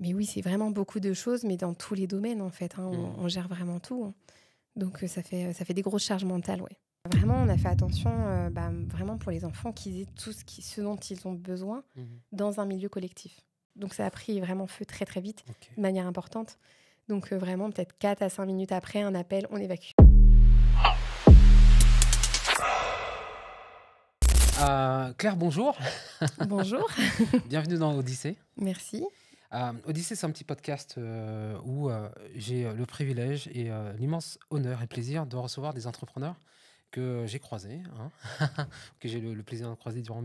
Mais oui, c'est vraiment beaucoup de choses, mais dans tous les domaines, en fait, hein. On Mmh. gère vraiment tout, hein. Donc ça fait des grosses charges mentales, ouais. Vraiment, on a fait attention, vraiment pour les enfants qu'ils aient tout ce dont ils ont besoin Mmh. dans un milieu collectif. Donc ça a pris vraiment feu très, très vite, OK. de manière importante. Donc vraiment, peut-être 4 à 5 minutes après un appel, on évacue. Claire, bonjour. Bonjour, Bienvenue dans Odyssée. merci. Odyssée, c'est un petit podcast, où, j'ai, le privilège et l'immense honneur et plaisir de recevoir des entrepreneurs que j'ai croisés, hein, que j'ai le plaisir de croiser durant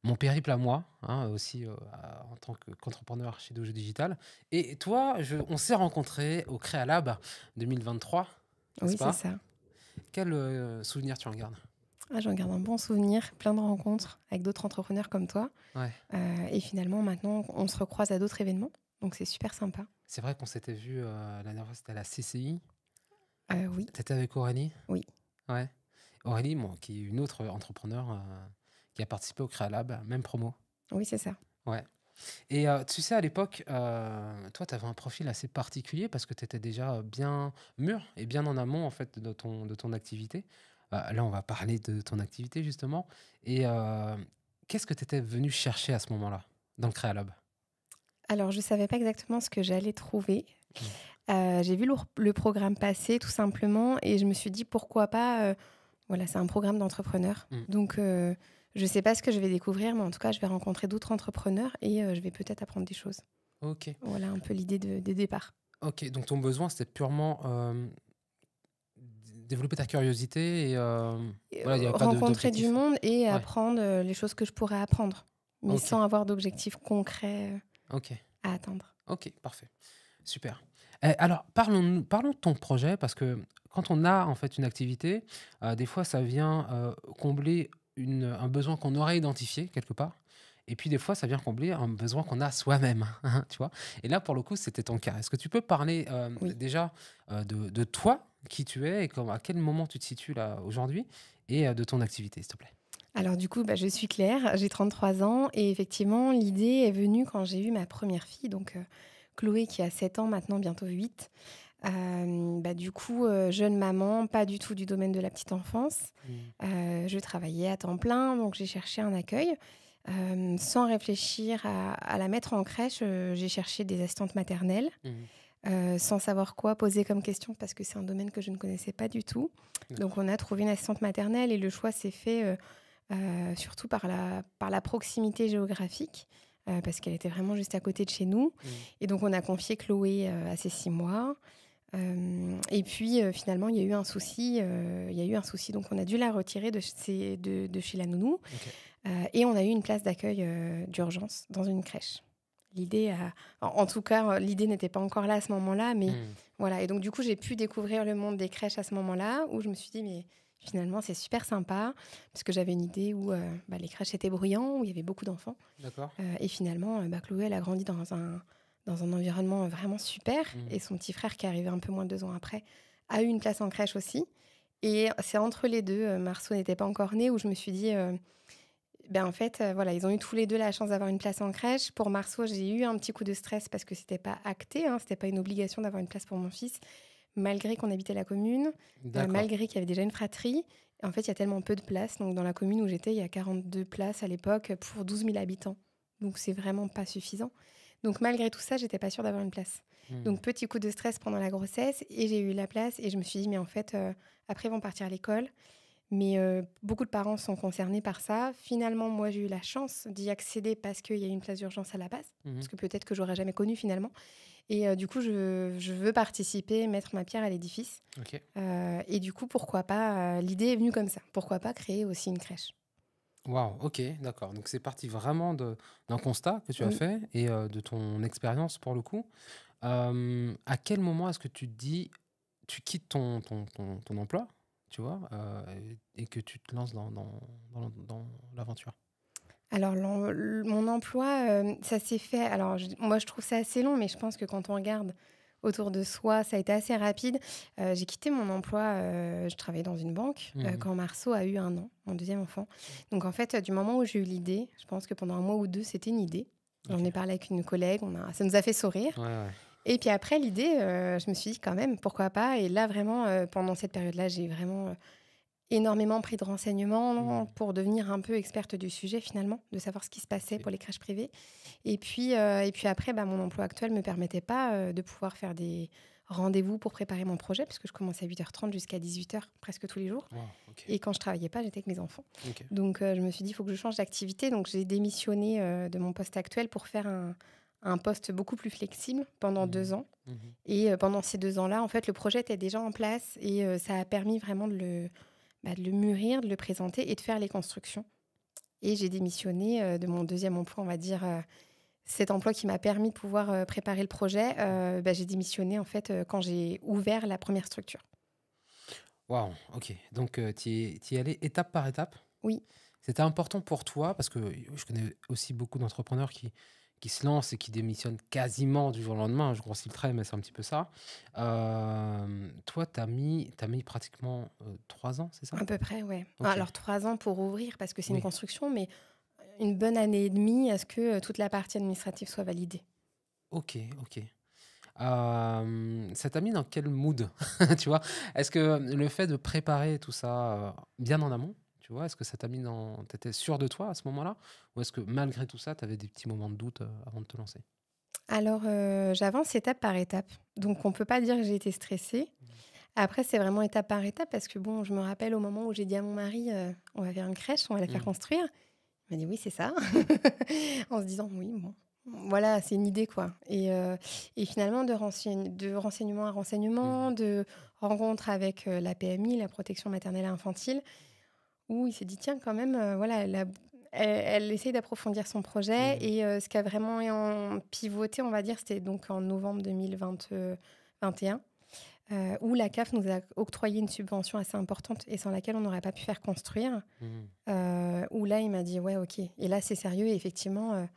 mon périple à moi, hein, aussi, en tant qu'entrepreneur chez Dojo Digital. Et toi, on s'est rencontrés au Créalab 2023, n'est-ce Oui, c'est pas? ça. Quel, souvenir tu en gardes? Ah, j'en garde un bon souvenir, plein de rencontres avec d'autres entrepreneurs comme toi. Ouais, Et finalement, maintenant, on se recroise à d'autres événements. Donc c'est super sympa. c'est vrai qu'on s'était vu la dernière fois, c'était à la CCI. Oui, Tu étais avec Aurélie? oui, Ouais. Aurélie, bon, qui est une autre entrepreneur, qui a participé au Créalab, même promo. oui, c'est ça. Ouais. Et tu sais, à l'époque, toi, tu avais un profil assez particulier parce que tu étais déjà bien mûr et bien en amont, en fait, de ton activité. Là, on va parler de ton activité, justement. Et qu'est-ce que tu étais venu chercher à ce moment-là, dans le Créalab? Alors, je ne savais pas exactement ce que j'allais trouver. Mm. J'ai vu le programme passer, tout simplement, et je me suis dit pourquoi pas. Voilà, c'est un programme d'entrepreneurs. Mm. Donc, je ne sais pas ce que je vais découvrir, mais en tout cas, je vais rencontrer d'autres entrepreneurs et je vais peut-être apprendre des choses. Ok. Voilà un peu l'idée des départs. Ok. Donc, ton besoin, c'était purement développer ta curiosité et Et, voilà, il n'y avait pas rencontrer du d'objectif. monde et Ouais. apprendre les choses que je pourrais apprendre, mais Ok. sans avoir d'objectifs concrets Ok. à atteindre. Ok, parfait. Super. Alors, parlons de ton projet, parce que quand on a en fait une activité, des fois ça vient combler un besoin qu'on aurait identifié quelque part. Et puis des fois, ça vient combler un besoin qu'on a soi-même, tu vois. Et là, pour le coup, c'était ton cas. Est-ce que tu peux parler Oui. déjà de toi, qui tu es, et à quel moment tu te situes là aujourd'hui, et de ton activité, s'il te plaît? Alors du coup, je suis Claire, j'ai 33 ans et effectivement, l'idée est venue quand j'ai eu ma première fille, donc Chloé qui a 7 ans maintenant, bientôt 8. Du coup, jeune maman, pas du tout du domaine de la petite enfance. Mm. Je travaillais à temps plein, donc j'ai cherché un accueil. Sans réfléchir à la mettre en crèche, j'ai cherché des assistantes maternelles, Mhm. sans savoir quoi poser comme question parce que c'est un domaine que je ne connaissais pas du tout. Donc D'accord. on a trouvé une assistante maternelle et le choix s'est fait, surtout par la proximité géographique, parce qu'elle était vraiment juste à côté de chez nous. Mhm. Et donc on a confié Chloé, à ses 6 mois. Et puis, finalement, il y a eu un souci, donc on a dû la retirer de chez la nounou, Ok. et on a eu une place d'accueil, d'urgence dans une crèche. En tout cas, l'idée n'était pas encore là à ce moment-là, mais Mhm. voilà. Et donc du coup, j'ai pu découvrir le monde des crèches à ce moment-là, où je me suis dit: «Mais finalement, c'est super sympa», parce que j'avais une idée où, les crèches étaient bruyants, où il y avait beaucoup d'enfants. D'accord. Et finalement, Chloé, elle a grandi dans un environnement vraiment super, et Mhm. son petit frère qui est arrivé un peu moins de 2 ans après, a eu une place en crèche aussi. Et c'est entre les 2, Marceau n'était pas encore né, où je me suis dit, en fait, voilà, ils ont eu tous les 2 la chance d'avoir une place en crèche. Pour Marceau, j'ai eu un petit coup de stress parce que c'était pas acté, hein, c'était pas une obligation d'avoir une place pour mon fils, malgré qu'on habitait la commune, D'accord. malgré qu'il y avait déjà une fratrie. En fait, il y a tellement peu de places, donc dans la commune où j'étais, il y a 42 places à l'époque pour 12 000 habitants. Donc c'est vraiment pas suffisant. Donc malgré tout ça, j'étais pas sûre d'avoir une place. Mhm. Donc petit coup de stress pendant la grossesse et j'ai eu la place et je me suis dit: «Mais en fait, après ils vont partir à l'école». Mais beaucoup de parents sont concernés par ça. Finalement, moi, j'ai eu la chance d'y accéder parce qu'il y a eu une place d'urgence à la base, parce Mhm. que peut-être que j'aurais jamais connu finalement. Et du coup, je veux participer, mettre ma pierre à l'édifice. Ok. Et du coup, pourquoi pas, l'idée est venue comme ça. Pourquoi pas créer aussi une crèche? Waouh, ok, d'accord. Donc c'est parti vraiment d'un constat que tu as Oui. fait et de ton expérience pour le coup. À quel moment est-ce que tu te dis, tu quittes ton emploi, tu vois, et que tu te lances dans l'aventure? Alors mon emploi, ça s'est fait, alors moi je trouve ça assez long, mais je pense que quand on regarde autour de soi, ça a été assez rapide. J'ai quitté mon emploi, je travaillais dans une banque, Mhm. quand Marceau a eu 1 an, mon deuxième enfant. Donc en fait, du moment où j'ai eu l'idée, je pense que pendant 1 mois ou 2, c'était une idée. J'en ai OK. parlé avec une collègue, ça nous a fait sourire. Ouais, ouais. Et puis après, l'idée, je me suis dit quand même, pourquoi pas? Et là, vraiment, pendant cette période-là, j'ai vraiment énormément pris de renseignements Mmh. pour devenir un peu experte du sujet finalement, de savoir ce qui se passait OK. pour les crèches privées. Et puis après, bah, mon emploi actuel ne me permettait pas de pouvoir faire des rendez-vous pour préparer mon projet, parce que je commençais à 8h30 jusqu'à 18h presque tous les jours. Waouh, OK. Et quand je travaillais pas, j'étais avec mes enfants. OK. Donc je me suis dit, il faut que je change d'activité. Donc j'ai démissionné de mon poste actuel pour faire un poste beaucoup plus flexible pendant Mmh. 2 ans. Mmh. Et pendant ces 2 ans-là, en fait, le projet était déjà en place et ça a permis vraiment de le mûrir, de le présenter et de faire les constructions. Et j'ai démissionné de mon deuxième emploi, on va dire, cet emploi qui m'a permis de pouvoir préparer le projet. J'ai démissionné en fait quand j'ai ouvert la première structure. Waouh, OK. Donc, tu y es allée étape par étape? Oui, C'était important pour toi parce que je connais aussi beaucoup d'entrepreneurs qui se lancent et qui démissionnent quasiment du jour au lendemain. Je grossis le trait, mais c'est un petit peu ça. Toi, tu as mis pratiquement, 3 ans, c'est ça? à peu près, ouais. OK, Alors 3 ans pour ouvrir parce que c'est une oui. construction, mais une bonne année et demie à ce que toute la partie administrative soit validée. OK, OK. Ça t'a mis dans quel mood? Tu vois? Est-ce que le fait de préparer tout ça, bien en amont, tu vois? Est-ce que ça t'a mis dans tu étais sûre de toi à ce moment-là? Ou est-ce que malgré tout ça, tu avais des petits moments de doute, avant de te lancer? Alors j'avance étape par étape. Donc on peut pas dire que j'ai été stressée. Mmh. Après, c'est vraiment étape par étape parce que bon, je me rappelle au moment où j'ai dit à mon mari, «On va faire une crèche, on va la faire Mmh. construire». Il m'a dit: «Oui, c'est ça». En se disant: «Oui, bon, voilà, c'est une idée, quoi». Et finalement de renseignement à renseignement, Mmh. de rencontre avec, la PMI, la protection maternelle et infantile, où il s'est dit: «Tiens, quand même, voilà, elle essaye d'approfondir son projet». Mmh. Et ce qui a vraiment pivoté, on va dire, c'était donc en novembre 2021. Où la CAF nous a octroyé une subvention assez importante et sans laquelle on n'aurait pas pu faire construire. Mmh. Où là, il m'a dit: «Ouais, OK». Et là, c'est sérieux et effectivement,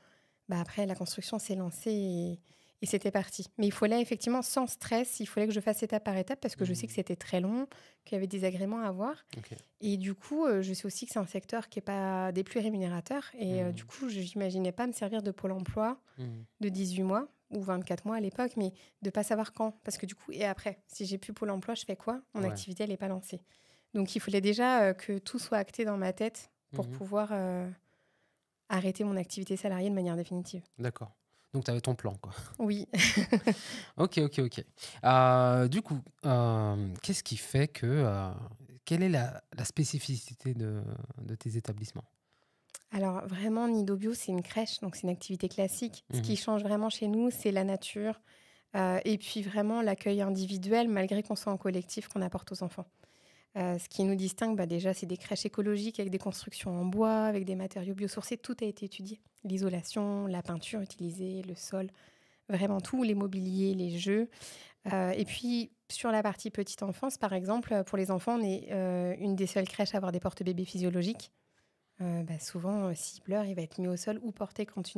après la construction s'est lancée et c'était parti. Mais il fallait effectivement sans stress, il fallait que je fasse étape par étape parce que je sais que Mmh. c'était très long, qu'il y avait des agréments à avoir. OK. Et du coup, je sais aussi que c'est un secteur qui est pas des plus rémunérateurs et du Mmh. coup, je n'imaginais pas me servir de Pôle emploi Mmh. de 18 mois ou 24 mois à l'époque, mais de pas savoir quand. Parce que du coup, et après, si j'ai plus Pôle emploi, je fais quoi? Mon Ouais. activité, elle n'est pas lancée. Donc il fallait déjà que tout soit acté dans ma tête pour Mmh. pouvoir arrêter mon activité salariée de manière définitive. D'accord. Donc tu avais ton plan, quoi. Oui. OK, OK, OK. Du coup, qu'est-ce qui fait que, quelle est la spécificité de tes établissements? Alors vraiment, Nido Bio, c'est une crèche, donc c'est une activité classique. Ce Mmh. qui change vraiment chez nous, c'est la nature et puis vraiment l'accueil individuel, malgré qu'on soit en collectif, qu'on apporte aux enfants. Ce qui nous distingue, déjà, c'est des crèches écologiques avec des constructions en bois, avec des matériaux biosourcés. Tout a été étudié. L'isolation, la peinture utilisée, le sol, vraiment tout, les mobiliers, les jeux. Et puis, sur la partie petite enfance, par exemple, pour les enfants, on est une des seules crèches à avoir des porte-bébés physiologiques. Souvent, s'il pleure, il va être mis au sol ou porté quand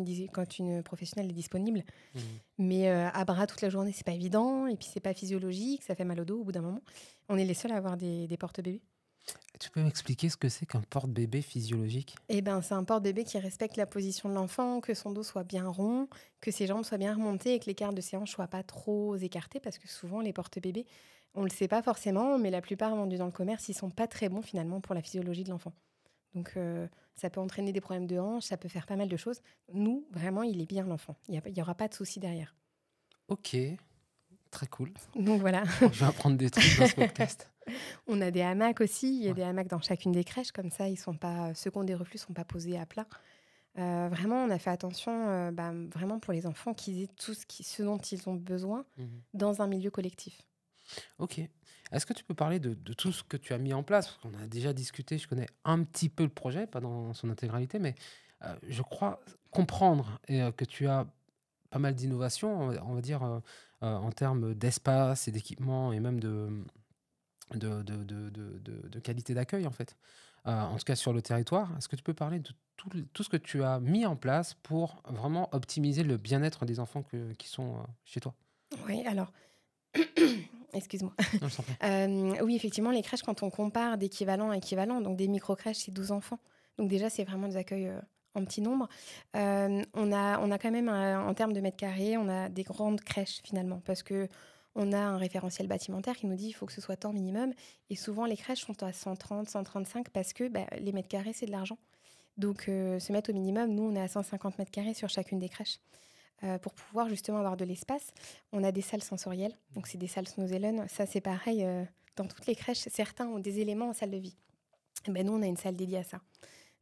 une professionnelle est disponible. Mmh. Mais à bras toute la journée, c'est pas évident. Et puis, c'est pas physiologique, ça fait mal au dos au bout d'un moment. On est les seuls à avoir des porte-bébés. Tu peux m'expliquer ce que c'est qu'un porte-bébé physiologique? C'est un porte-bébé qui respecte la position de l'enfant, que son dos soit bien rond, que ses jambes soient bien remontées et que l'écart de ses hanches soit pas trop écarté parce que souvent les porte-bébés, on le sait pas forcément, mais la plupart vendus dans le commerce, ils sont pas très bons finalement pour la physiologie de l'enfant. Donc ça peut entraîner des problèmes de hanches, ça peut faire pas mal de choses. Nous, vraiment, il est bien l'enfant. Il y aura pas de souci derrière. OK, très cool. Donc voilà. Je vais apprendre des trucs dans ce podcast. On a des hamacs aussi. Il y a Ouais. des hamacs dans chacune des crèches, comme ça, ils sont pas, ceux qui ont des reflux sont pas posés à plat. Vraiment, on a fait attention, vraiment pour les enfants qu'ils aient ce dont ils ont besoin Mmh. dans un milieu collectif. OK. Est-ce que tu peux parler de tout ce que tu as mis en place? Parce qu'on a déjà discuté, je connais un petit peu le projet, pas dans son intégralité, mais je crois comprendre et que tu as pas mal d'innovations, on va dire, en termes d'espace et d'équipement et même de qualité d'accueil, en fait. En tout cas sur le territoire. Est-ce que tu peux parler de tout ce que tu as mis en place pour vraiment optimiser le bien-être des enfants qui sont, chez toi? Oui, alors, excuse-moi. Non, je t'en prie. Oui, effectivement, les crèches, quand on compare d'équivalent à équivalent, donc des micro-crèches, c'est 12 enfants. Donc déjà, c'est vraiment des accueils en petit nombre. On a quand même, en termes de mètres carrés, on a des grandes crèches finalement, parce que on a un référentiel bâtimentaire qui nous dit il faut que ce soit tant minimum. Et souvent, les crèches sont à 130, 135 parce que les mètres carrés, c'est de l'argent. Donc, se mettre au minimum, nous, on est à 150 mètres carrés sur chacune des crèches. Pour pouvoir justement avoir de l'espace. On a des salles sensorielles, donc c'est des salles Snozellen. Ça, c'est pareil dans toutes les crèches. Certains ont des éléments en salle de vie. Et nous, on a une salle dédiée à ça.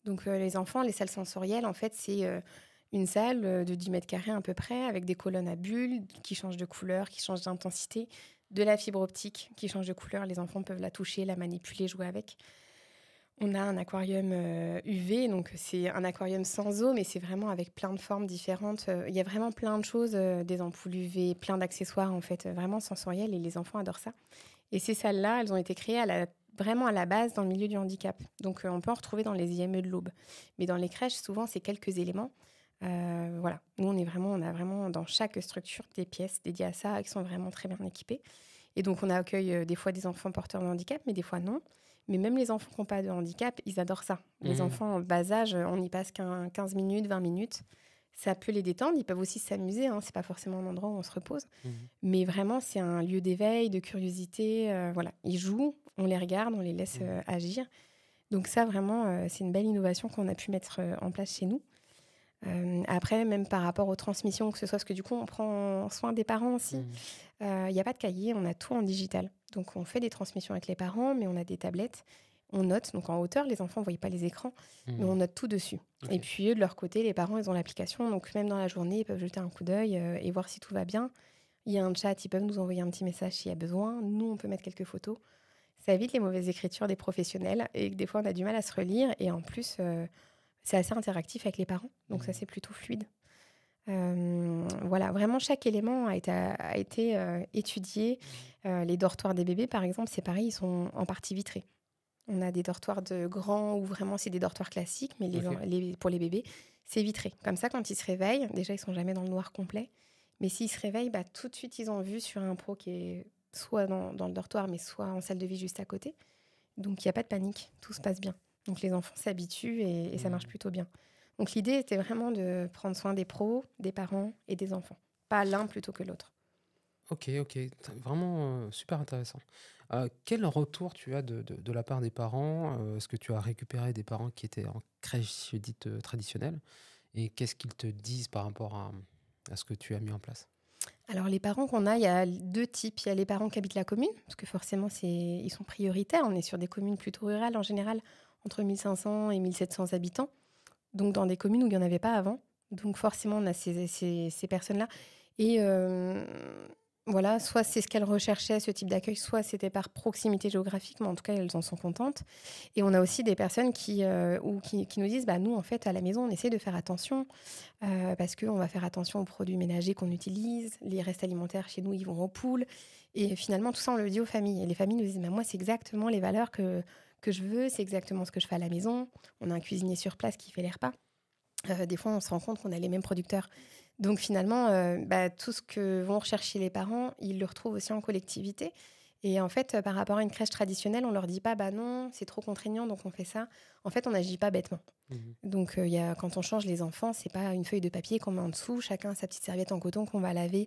Donc, les enfants, les salles sensorielles, en fait, c'est une salle de 10 mètres carrés à peu près, avec des colonnes à bulles qui changent de couleur, qui changent d'intensité, de la fibre optique qui change de couleur. Les enfants peuvent la toucher, la manipuler, jouer avec. On a un aquarium UV, donc c'est un aquarium sans eau, mais c'est vraiment avec plein de formes différentes. Il y a vraiment plein de choses, des ampoules UV, plein d'accessoires en fait, vraiment sensoriels, et les enfants adorent ça. Et ces salles-là, elles ont été créées vraiment à la base dans le milieu du handicap. Donc on peut en retrouver dans les IME de l'Aube. Mais dans les crèches, souvent, c'est quelques éléments. Voilà, nous on a vraiment dans chaque structure des pièces dédiées à ça qui sont vraiment très bien équipées. Et donc on accueille des fois des enfants porteurs de handicap, mais des fois non. Mais même les enfants qui n'ont pas de handicap, ils adorent ça. Les enfants en bas âge, on y passe 15 minutes, 20 minutes. Ça peut les détendre. Ils peuvent aussi s'amuser. Ce n'est pas forcément un endroit où on se repose. Mais vraiment, c'est un lieu d'éveil, de curiosité. Voilà. Ils jouent, on les regarde, on les laisse agir. Donc ça, vraiment, c'est une belle innovation qu'on a pu mettre en place chez nous. Après, même par rapport aux transmissions, que ce soit parce que du coup, on prend soin des parents aussi. Il n'y a pas de cahier, on a tout en digital. Donc, on fait des transmissions avec les parents, mais on a des tablettes. On note, donc en hauteur, les enfants ne voient pas les écrans, mais on note tout dessus. Okay. Et puis, eux, de leur côté, les parents, ils ont l'application. Donc, même dans la journée, ils peuvent jeter un coup d'œil et voir si tout va bien. Il y a un chat, ils peuvent nous envoyer un petit message s'il y a besoin. Nous, on peut mettre quelques photos. Ça évite les mauvaises écritures des professionnels et que des fois, on a du mal à se relire. Et en plus, c'est assez interactif avec les parents. Donc, ça, c'est plutôt fluide. Voilà, vraiment chaque élément a été étudié. Les dortoirs des bébés, par exemple, c'est pareil, ils sont en partie vitrés. On a des dortoirs de grands où vraiment c'est des dortoirs classiques, mais pour les bébés, c'est vitré. Comme ça, quand ils se réveillent, déjà, ils sont jamais dans le noir complet. Mais s'ils se réveillent, tout de suite, ils ont vu sur un pro qui est soit dans le dortoir, mais soit en salle de vie juste à côté. Donc, il n'y a pas de panique, tout se passe bien. Donc, les enfants s'habituent et ça marche plutôt bien. Donc l'idée était vraiment de prendre soin des pros, des parents et des enfants. Pas l'un plutôt que l'autre. Ok. Vraiment super intéressant. Quel retour tu as de la part des parents? Est-ce que tu as récupéré des parents qui étaient en crèche dite traditionnelle? Et qu'est-ce qu'ils te disent par rapport à ce que tu as mis en place? Alors les parents qu'on a, il y a deux types. Il y a les parents qui habitent la commune, parce que forcément ils sont prioritaires. On est sur des communes plutôt rurales en général, entre 1500 et 1700 habitants. Donc dans des communes où il n'y en avait pas avant. Donc forcément, on a ces personnes-là. Et voilà, soit c'est ce qu'elles recherchaient, ce type d'accueil, soit c'était par proximité géographique, mais en tout cas, elles en sont contentes. Et on a aussi des personnes qui nous disent, nous, en fait, à la maison, on essaie de faire attention, parce qu'on va faire attention aux produits ménagers qu'on utilise, les restes alimentaires chez nous, ils vont aux poules. Et finalement, tout ça, on le dit aux familles. Et les familles nous disent, moi, c'est exactement les valeurs que je veux, c'est exactement ce que je fais à la maison. On a un cuisinier sur place qui fait les repas. Des fois, on se rend compte qu'on a les mêmes producteurs. Donc finalement, tout ce que vont rechercher les parents, ils le retrouvent aussi en collectivité. Et en fait, par rapport à une crèche traditionnelle, on leur dit pas, non, c'est trop contraignant, donc on fait ça. En fait, on n'agit pas bêtement. Donc, quand on change les enfants, c'est pas une feuille de papier qu'on met en dessous, chacun a sa petite serviette en coton qu'on va laver.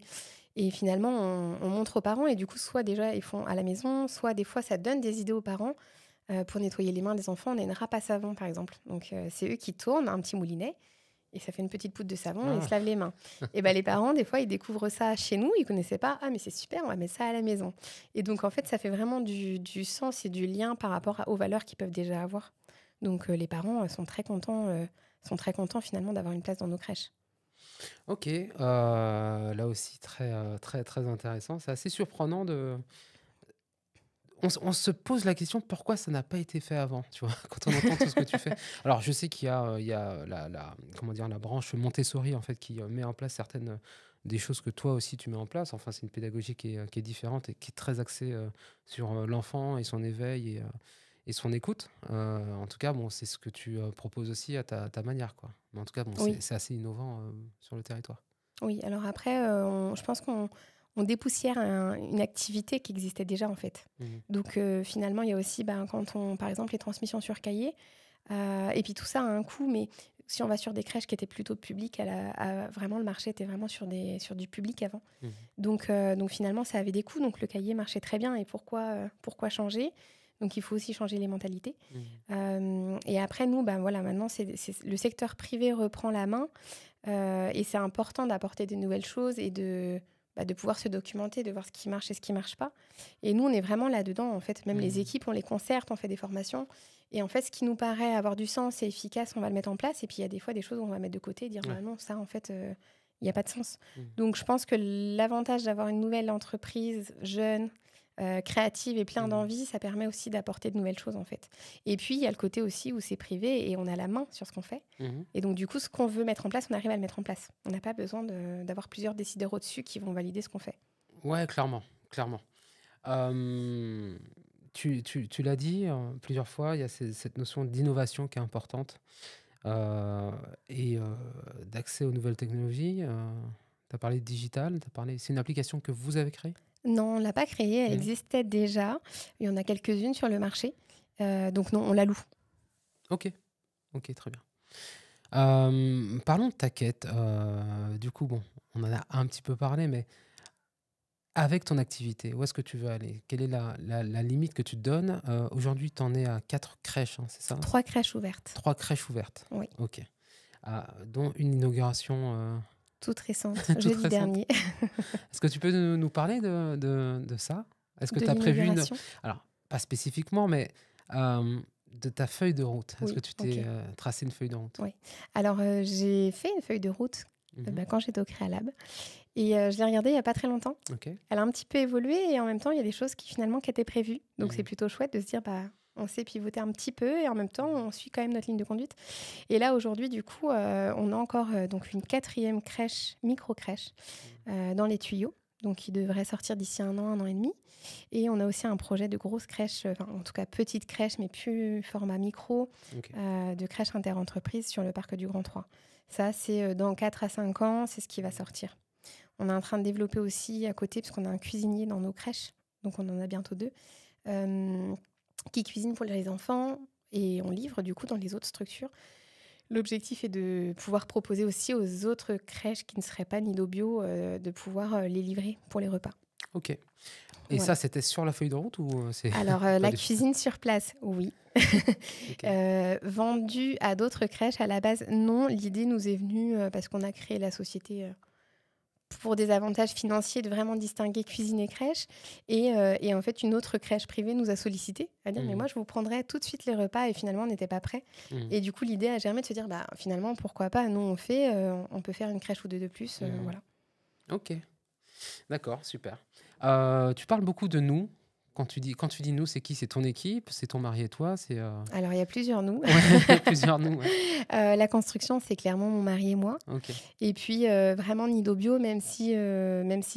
Et finalement, on montre aux parents. Et du coup, soit déjà, ils font à la maison, soit des fois, ça donne des idées aux parents. Pour nettoyer les mains des enfants, on a une râpe à savon, par exemple. Donc, c'est eux qui tournent un petit moulinet. Et ça fait une petite poudre de savon et ils se lavent les mains. Et les parents, des fois, ils découvrent ça chez nous. Ils ne connaissaient pas. Ah, mais c'est super, on va mettre ça à la maison. Et donc, en fait, ça fait vraiment du sens et du lien par rapport aux valeurs qu'ils peuvent déjà avoir. Donc, les parents sont très contents finalement d'avoir une place dans nos crèches. Ok, là aussi, très, très intéressant. C'est assez surprenant de... On se pose la question pourquoi ça n'a pas été fait avant, tu vois, quand on entend tout ce que tu fais. Alors, je sais qu'il y a la branche Montessori, en fait, qui met en place certaines des choses que toi aussi tu mets en place. Enfin, c'est une pédagogie qui est différente et qui est très axée sur l'enfant et son éveil et son écoute. En tout cas, c'est ce que tu proposes aussi à ta manière, quoi. Mais en tout cas, Oui. c'est assez innovant sur le territoire. Oui, alors après, je pense qu'on dépoussière une activité qui existait déjà, en fait. Donc, finalement, il y a aussi, par exemple, les transmissions sur cahier. Et puis, tout ça a un coût, mais si on va sur des crèches qui étaient plutôt publiques, vraiment, le marché était vraiment sur du public avant. Mmh. Donc finalement, ça avait des coûts. Donc le cahier marchait très bien. Et pourquoi changer? Donc il faut aussi changer les mentalités. Et après, nous, voilà, maintenant, le secteur privé reprend la main. Et c'est important d'apporter des nouvelles choses et de pouvoir se documenter, de voir ce qui marche et ce qui ne marche pas. Et nous, on est vraiment là-dedans. En fait, même les équipes, on les concerte, on fait des formations. Et en fait, ce qui nous paraît avoir du sens et efficace, on va le mettre en place. Et puis, il y a des fois des choses qu'on va mettre de côté et dire Ouais. non, ça, en fait, il n'y a pas de sens. Mmh. Donc, je pense que l'avantage d'avoir une nouvelle entreprise jeune, créative et plein d'envie, ça permet aussi d'apporter de nouvelles choses, en fait. Et puis, il y a le côté aussi où c'est privé et on a la main sur ce qu'on fait. Et donc, du coup, ce qu'on veut mettre en place, on arrive à le mettre en place. On n'a pas besoin d'avoir plusieurs décideurs au-dessus qui vont valider ce qu'on fait. Ouais, clairement, clairement. Tu l'as dit plusieurs fois, il y a cette notion d'innovation qui est importante et d'accès aux nouvelles technologies. Tu as parlé de digital, c'est une application que vous avez créée? Non, on ne l'a pas créée, elle existait déjà. Il y en a quelques-unes sur le marché. Donc non, on la loue. Ok, très bien. Parlons de ta quête. Du coup, bon, on en a un petit peu parlé, mais avec ton activité, où est-ce que tu veux aller? Quelle est la limite que tu te donnes? Aujourd'hui, tu en es à 4 crèches, hein, c'est ça? 3 crèches ouvertes. 3 crèches ouvertes. Oui. Ok. Dont une inauguration Toute récente, toute jeudi récente. dernier. Est-ce que tu peux nous parler de ça? Est-ce que De tu as prévu l'inauguration. Alors, pas spécifiquement, mais de ta feuille de route. Est-ce Oui, que tu t'es ok. tracé une feuille de route? Oui. Alors, j'ai fait une feuille de route quand j'étais au Créalab. Et je l'ai regardée il n'y a pas très longtemps. Ok. Elle a un petit peu évolué et en même temps, il y a des choses qui finalement qui étaient prévues. Donc, c'est plutôt chouette de se dire, on sait pivoter un petit peu et en même temps, on suit quand même notre ligne de conduite. Et là, aujourd'hui, du coup, on a encore donc une 4e crèche, micro-crèche, dans les tuyaux. Donc, qui devrait sortir d'ici 1 an et demi. Et on a aussi un projet de grosse crèche, en tout cas petite crèche, mais plus format micro, de crèche interentreprise sur le parc du Grand 3. Ça, c'est dans 4 à 5 ans, c'est ce qui va sortir. On est en train de développer aussi à côté, parce qu'on a un cuisinier dans nos crèches, donc on en a bientôt 2, qui cuisine pour les enfants et on livre du coup dans les autres structures. L'objectif est de pouvoir proposer aussi aux autres crèches qui ne seraient pas Nido Bio de pouvoir les livrer pour les repas. Ok. Et Voilà. ça, c'était sur la feuille de route ou c'est... Alors, la cuisine sur place, oui. Vendue à d'autres crèches, à la base, non. L'idée nous est venue parce qu'on a créé la société pour des avantages financiers de vraiment distinguer cuisine et crèche. Et en fait, une autre crèche privée nous a sollicité à dire mais moi, je vous prendrais tout de suite les repas et finalement, on n'était pas prêts. Et du coup, l'idée a germé de se dire finalement, pourquoi pas? Nous, on peut faire une crèche ou deux de plus. Voilà. Ok. D'accord, super. Tu parles beaucoup de nous. Quand tu dis nous, c'est qui? C'est ton équipe? C'est ton mari et toi? Alors, il y a plusieurs nous. Ouais, plusieurs nous. Ouais. La construction, c'est clairement mon mari et moi. Ok. Et puis, vraiment, Nido Bio, même si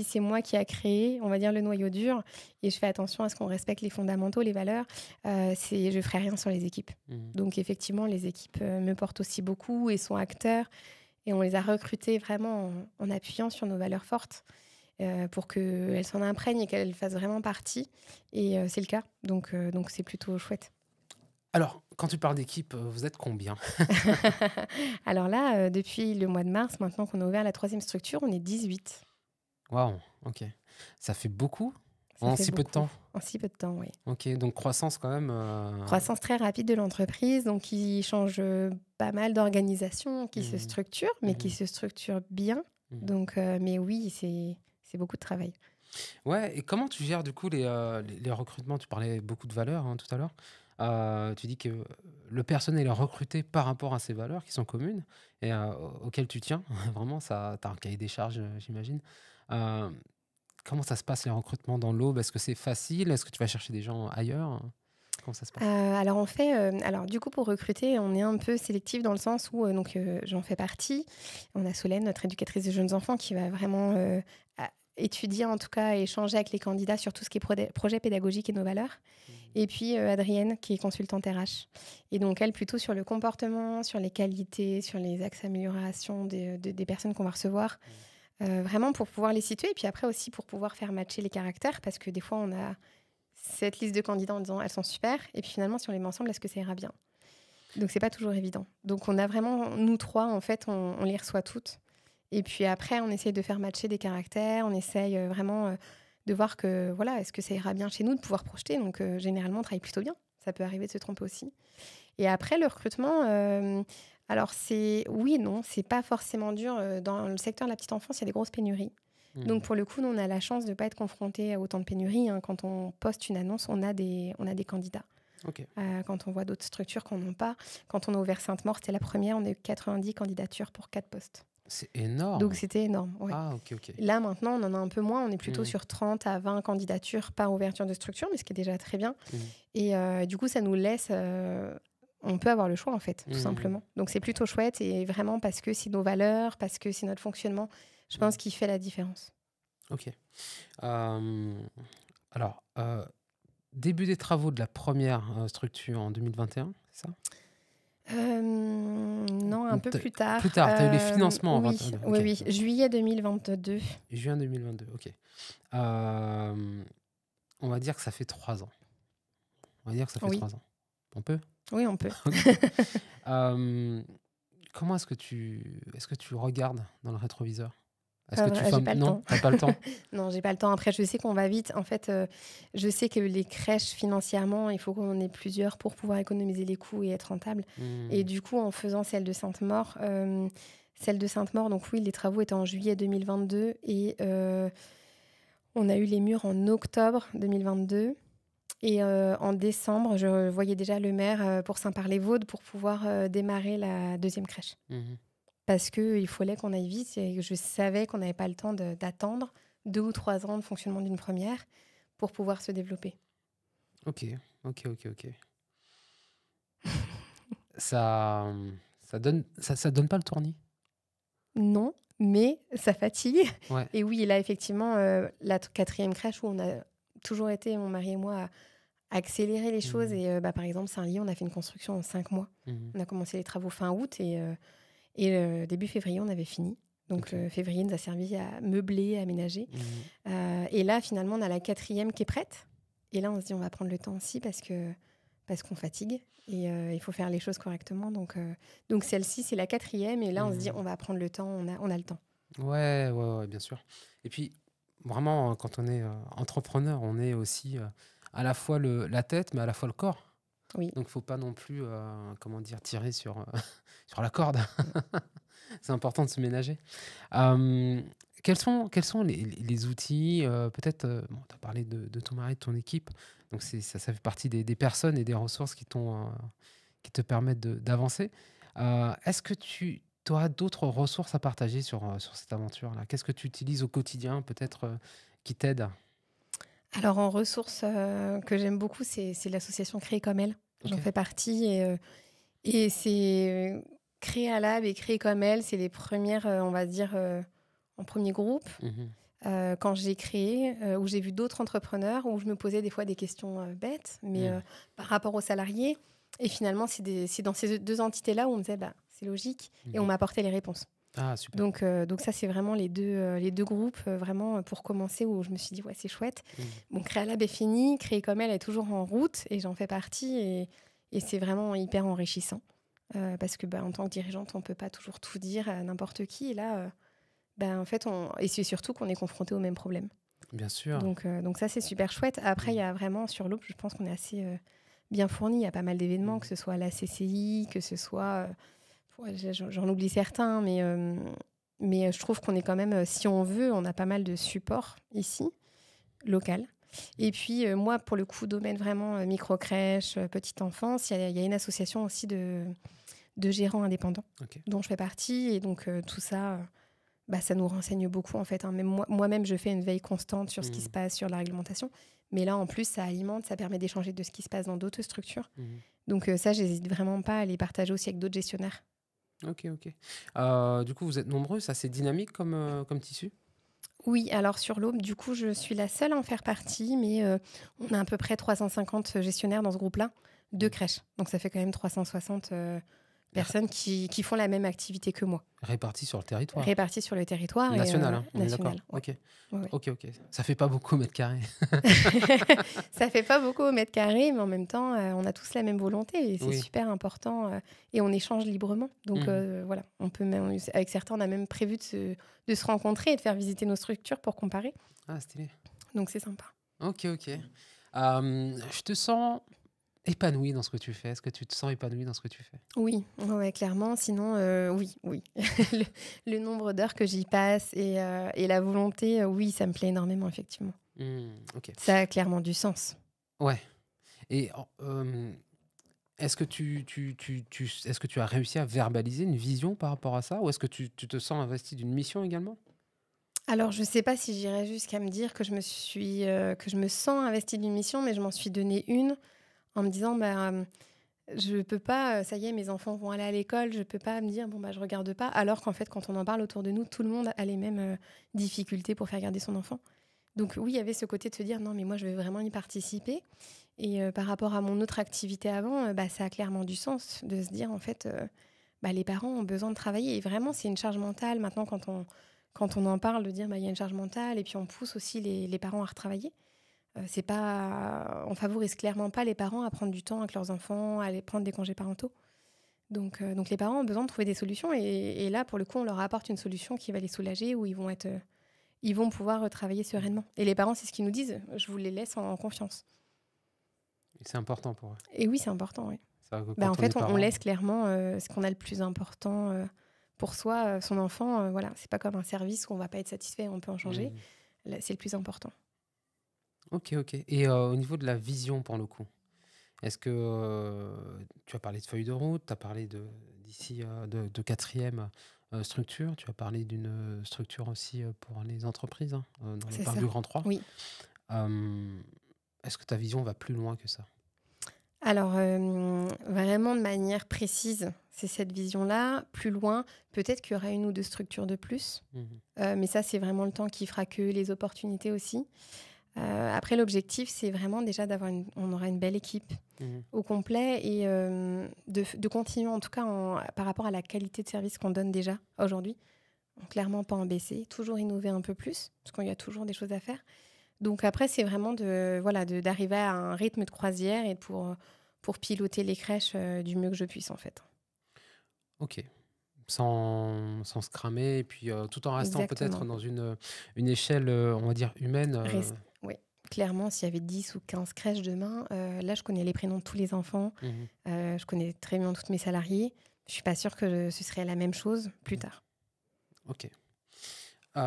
c'est moi qui a créé, on va dire, le noyau dur, et je fais attention à ce qu'on respecte les fondamentaux, les valeurs, je ne ferai rien sur les équipes. Donc, effectivement, les équipes me portent aussi beaucoup et sont acteurs. Et on les a recrutés vraiment en appuyant sur nos valeurs fortes. Pour qu'elles s'en imprègnent et qu'elles fassent vraiment partie. Et c'est le cas. Donc c'est plutôt chouette. Alors, quand tu parles d'équipe, vous êtes combien? Alors là, depuis le mois de mars, maintenant qu'on a ouvert la 3e structure, on est 18. Waouh, ok. Ça fait beaucoup Ça en fait si peu de beaucoup. temps? En si peu de temps, oui. Ok, donc croissance quand même. Croissance très rapide de l'entreprise, donc qui change pas mal d'organisation, qui se structure, mais qui se structure bien. Donc, mais oui, c'est beaucoup de travail. Ouais, et comment tu gères du coup les recrutements? Tu parlais beaucoup de valeurs tout à l'heure. Tu dis que le personnel est recruté par rapport à ces valeurs qui sont communes et auxquelles tu tiens. Vraiment, tu as un cahier des charges, j'imagine. Euh, Comment ça se passe les recrutements dans l'Aube? Est-ce que c'est facile? Est-ce que tu vas chercher des gens ailleurs? Comment ça se passe? Alors on fait, alors du coup pour recruter, on est un peu sélectif dans le sens où j'en fais partie. On a Solène, notre éducatrice de jeunes enfants, qui va vraiment étudier, en tout cas échanger avec les candidats sur tout ce qui est projet pédagogique et nos valeurs. Et puis Adrienne, qui est consultante RH. Et donc elle, plutôt sur le comportement, sur les qualités, sur les axes d'amélioration des personnes qu'on va recevoir. Vraiment pour pouvoir les situer. Et puis après aussi pour pouvoir faire matcher les caractères, parce que des fois on a cette liste de candidats en disant elles sont super, et puis finalement si on les met ensemble, est-ce que ça ira bien? Donc, c'est pas toujours évident. Donc, on a vraiment, nous trois, en fait, on les reçoit toutes. Et puis après, on essaye de faire matcher des caractères. On essaye vraiment de voir que, voilà, est-ce que ça ira bien chez nous, de pouvoir projeter. Donc, généralement, on travaille plutôt bien. Ça peut arriver de se tromper aussi. Et après, le recrutement, alors c'est oui et non, c'est pas forcément dur. Dans le secteur de la petite enfance, il y a des grosses pénuries. Donc, pour le coup, nous, on a la chance de ne pas être confrontés à autant de pénuries. Hein. Quand on poste une annonce, on a des candidats. Ok. Quand on voit d'autres structures qu'on n'a pas, quand on a ouvert Sainte-Maure, c'était la première, on a eu 90 candidatures pour 4 postes. C'est Donc, énorme. c'était énorme. Ouais. Ah, ok. Là, maintenant, on en a un peu moins. On est plutôt Mhm. sur 30 à 20 candidatures par ouverture de structure, mais ce qui est déjà très bien. Mhm. Et du coup, ça nous laisse... on peut avoir le choix, en fait, tout Mhm. simplement. Donc, c'est plutôt chouette. Et vraiment, parce que c'est nos valeurs, parce que c'est notre fonctionnement, je pense qu'il fait la différence. Ok. Alors, début des travaux de la première structure en 2021, c'est ça? Non, un peu plus tard. Plus tard, tu as eu les financements en Oui, 21. oui, Ok. oui. Juillet 2022. Juin 2022, ok. On va dire que ça fait 3 ans. Oui, 3 ans. On peut? oui, on peut. Ok. Comment est-ce que tu regardes dans le rétroviseur? Est-ce que tu J'ai fermes? pas le Non, temps. t'as pas le temps? Non, j'ai pas le temps. Après, je sais qu'on va vite. En fait, je sais que les crèches, financièrement, il faut qu'on en ait plusieurs pour pouvoir économiser les coûts et être rentable. Et du coup, en faisant celle de Sainte-Maure, donc oui, les travaux étaient en juillet 2022 et on a eu les murs en octobre 2022. Et en décembre, je voyais déjà le maire pour Saint-Par-les-Vaudes pour pouvoir démarrer la deuxième crèche. Mhm. Parce qu'il fallait qu'on aille vite et je savais qu'on n'avait pas le temps d'attendre 2 ou 3 ans de fonctionnement d'une première pour pouvoir se développer. Ok. Ça, ça donne pas le tournis? Non, mais ça fatigue. Ouais. Et oui, là, effectivement, la quatrième crèche où on a toujours été, mon mari et moi, à accélérer les choses. Et par exemple, Saint-Ly, on a fait une construction en 5 mois. Mhm. On a commencé les travaux fin août et début février, on avait fini. Donc, Ok. février nous a servi à meubler, à aménager. Mhm. Et là, finalement, on a la quatrième qui est prête. Et là, on se dit, on va prendre le temps aussi parce qu'on fatigue. Et il faut faire les choses correctement. Donc celle-ci, c'est la quatrième. Et là, on se dit, Mhm. on va prendre le temps, on a le temps. Ouais, bien sûr. Et puis, vraiment, quand on est entrepreneur, on est aussi à la fois la tête, mais à la fois le corps. Oui. Donc, faut pas non plus, comment dire, tirer sur, sur la corde. C'est important de se ménager. Euh, quels sont les outils peut-être, bon, tu as parlé de ton mari, de ton équipe. Donc, ça fait partie des personnes et des ressources qui te permettent d'avancer. Est-ce que tu auras d'autres ressources à partager sur cette aventure-là? Qu'est-ce que tu utilises au quotidien, peut-être, qui t'aide? Alors, en ressources que j'aime beaucoup, c'est l'association Créer comme elle. Ok. J'en fais partie. Et c'est Créer à Lab et Créer comme elle, c'est les premières, on va dire, en premier groupe. Mhm. Quand j'ai créé, où j'ai vu d'autres entrepreneurs, où je me posais des fois des questions bêtes, mais Mhm. par rapport aux salariés. Et finalement, c'est dans ces deux entités-là où on me disait, bah, c'est logique, et on Mhm. m'a apporté les réponses. Ah, super. Donc ça, c'est vraiment les deux groupes, vraiment pour commencer, où je me suis dit, ouais, c'est chouette. Mhm. Bon, Créalab est fini, Créer comme elle est toujours en route, et j'en fais partie, et c'est vraiment hyper enrichissant. Parce que en tant que dirigeante, on ne peut pas toujours tout dire à n'importe qui. Et là, en fait, et c'est surtout qu'on est confronté aux mêmes problèmes. Bien sûr. Donc ça, c'est super chouette. Après, il y a vraiment, sur l'Aube, je pense qu'on est assez bien fourni. Il y a pas mal d'événements, que ce soit la CCI, que ce soit... j'en oublie certains, mais je trouve qu'on est quand même, si on veut, on a pas mal de support ici, local. Et puis, moi, pour le coup, domaine vraiment micro-crèche, petite enfance, il y a une association aussi de gérants indépendants Ok. dont je fais partie. Et donc, tout ça, ça nous renseigne beaucoup, en fait. Hein. Même moi-même, je fais une veille constante sur ce qui se Mhm. passe, sur la réglementation. Mais là, en plus, ça alimente, ça permet d'échanger de ce qui se passe dans d'autres structures. Mhm. Donc, ça, j'hésite vraiment pas à les partager aussi avec d'autres gestionnaires. Ok. Du coup, vous êtes nombreux, ça c'est dynamique comme tissu? Oui, alors sur l'Aube, du coup, je suis la seule à en faire partie, mais on a à peu près 350 gestionnaires dans ce groupe-là, de Mhm. crèches. Donc ça fait quand même 360 personnes qui font la même activité que moi, Répartis sur le territoire. réparties sur le territoire et National, hein, on est d'accord. national. Ouais. Ok, Ouais, ouais. ok, ok. Ça fait pas beaucoup au mètre carré. Ça fait pas beaucoup au mètre carré, mais en même temps, on a tous la même volonté et c'est Oui. super important. Et on échange librement. Donc voilà, on peut même, avec certains, on a même prévu de se rencontrer et de faire visiter nos structures pour comparer. Ah, stylé. Donc c'est sympa. Ok, ok. Je te sens épanoui dans ce que tu fais. Est-ce que tu te sens épanoui dans ce que tu fais? Oui, ouais, ouais, clairement. Sinon, oui, oui. le, le nombre d'heures que j'y passe et la volonté, oui, ça me plaît énormément, effectivement. Ok. Ça a clairement du sens. Ouais. Et est-ce que est-ce que tu as réussi à verbaliser une vision par rapport à ça? Ou est-ce que tu te sens investi d'une mission également? Alors, je ne sais pas si j'irais jusqu'à me dire que je me sens investie d'une mission, mais je m'en suis donné une en me disant, bah, je peux pas, ça y est, mes enfants vont aller à l'école, je peux pas me dire, bon, bah, je regarde pas. Alors qu'en fait, quand on en parle autour de nous, tout le monde a les mêmes difficultés pour faire garder son enfant. Donc oui, il y avait ce côté de se dire, non, mais moi, je vais vraiment y participer. Et par rapport à mon autre activité avant, bah, ça a clairement du sens de se dire, en fait, bah, les parents ont besoin de travailler. Et vraiment, c'est une charge mentale. Maintenant, quand on en parle, de dire, bah, il y a une charge mentale, et puis on pousse aussi les parents à retravailler. C'est pas, on favorise clairement pas les parents à prendre du temps avec leurs enfants, à aller prendre des congés parentaux. Donc les parents ont besoin de trouver des solutions. Et là, pour le coup, on leur apporte une solution qui va les soulager, où ils vont pouvoir travailler sereinement. Et les parents, c'est ce qu'ils nous disent. Je vous les laisse en confiance. Et c'est important pour eux. Et oui, c'est important, oui. Ça, Bah, en quand on est fait, on parent. laisse clairement ce qu'on a le plus important pour soi, son enfant. Voilà, c'est pas comme un service où on va pas être satisfait, on peut en changer. Là, c'est le plus important. Ok, ok. Et au niveau de la vision, pour le coup, est-ce que tu as parlé de feuille de route, tu as parlé d'ici de quatrième structure, tu as parlé d'une structure aussi pour les entreprises, hein, dans le C'est parc ça. du Grand 3. Oui. Euh, Est-ce que ta vision va plus loin que ça? Alors, vraiment de manière précise, c'est cette vision-là. Plus loin, peut-être qu'il y aura une ou deux structures de plus. Mhm. Mais ça, c'est vraiment le temps qui fera que les opportunités aussi. Après, l'objectif, c'est vraiment déjà on aura une belle équipe Mhm. au complet et de continuer, en tout cas, par rapport à la qualité de service qu'on donne déjà aujourd'hui. Donc, clairement, pas en baisser, toujours innover un peu plus, parce qu'il y a toujours des choses à faire. Donc après, c'est vraiment d'arriver à un rythme de croisière et pour piloter les crèches du mieux que je puisse, en fait. Ok. Sans se cramer, et puis tout en restant peut-être Exactement. dans une échelle, on va dire, humaine. Oui, clairement, s'il y avait 10 ou 15 crèches demain, là, je connais les prénoms de tous les enfants, Mhm. je connais très bien tous mes salariés. Je suis pas sûre que ce serait la même chose plus tard. Ok. Tu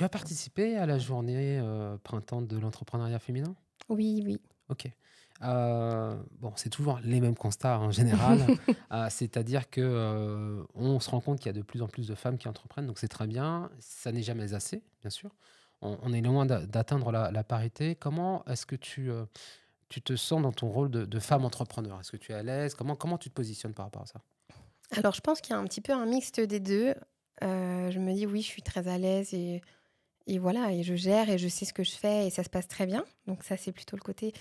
as participé à la journée printemps de l'entrepreneuriat féminin? Oui, oui. Ok. Bon, c'est toujours les mêmes constats en général. C'est-à-dire que on se rend compte qu'il y a de plus en plus de femmes qui entreprennent, donc c'est très bien. Ça n'est jamais assez, bien sûr. On est loin d'atteindre la parité. Comment est-ce que tu te sens dans ton rôle de femme entrepreneur? Est-ce que tu es à l'aise? Comment tu te positionnes par rapport à ça? Alors, je pense qu'il y a un petit peu un mixte des deux. Je me dis, oui, je suis très à l'aise et voilà, et je gère et je sais ce que je fais et ça se passe très bien. Donc ça, c'est plutôt le côté.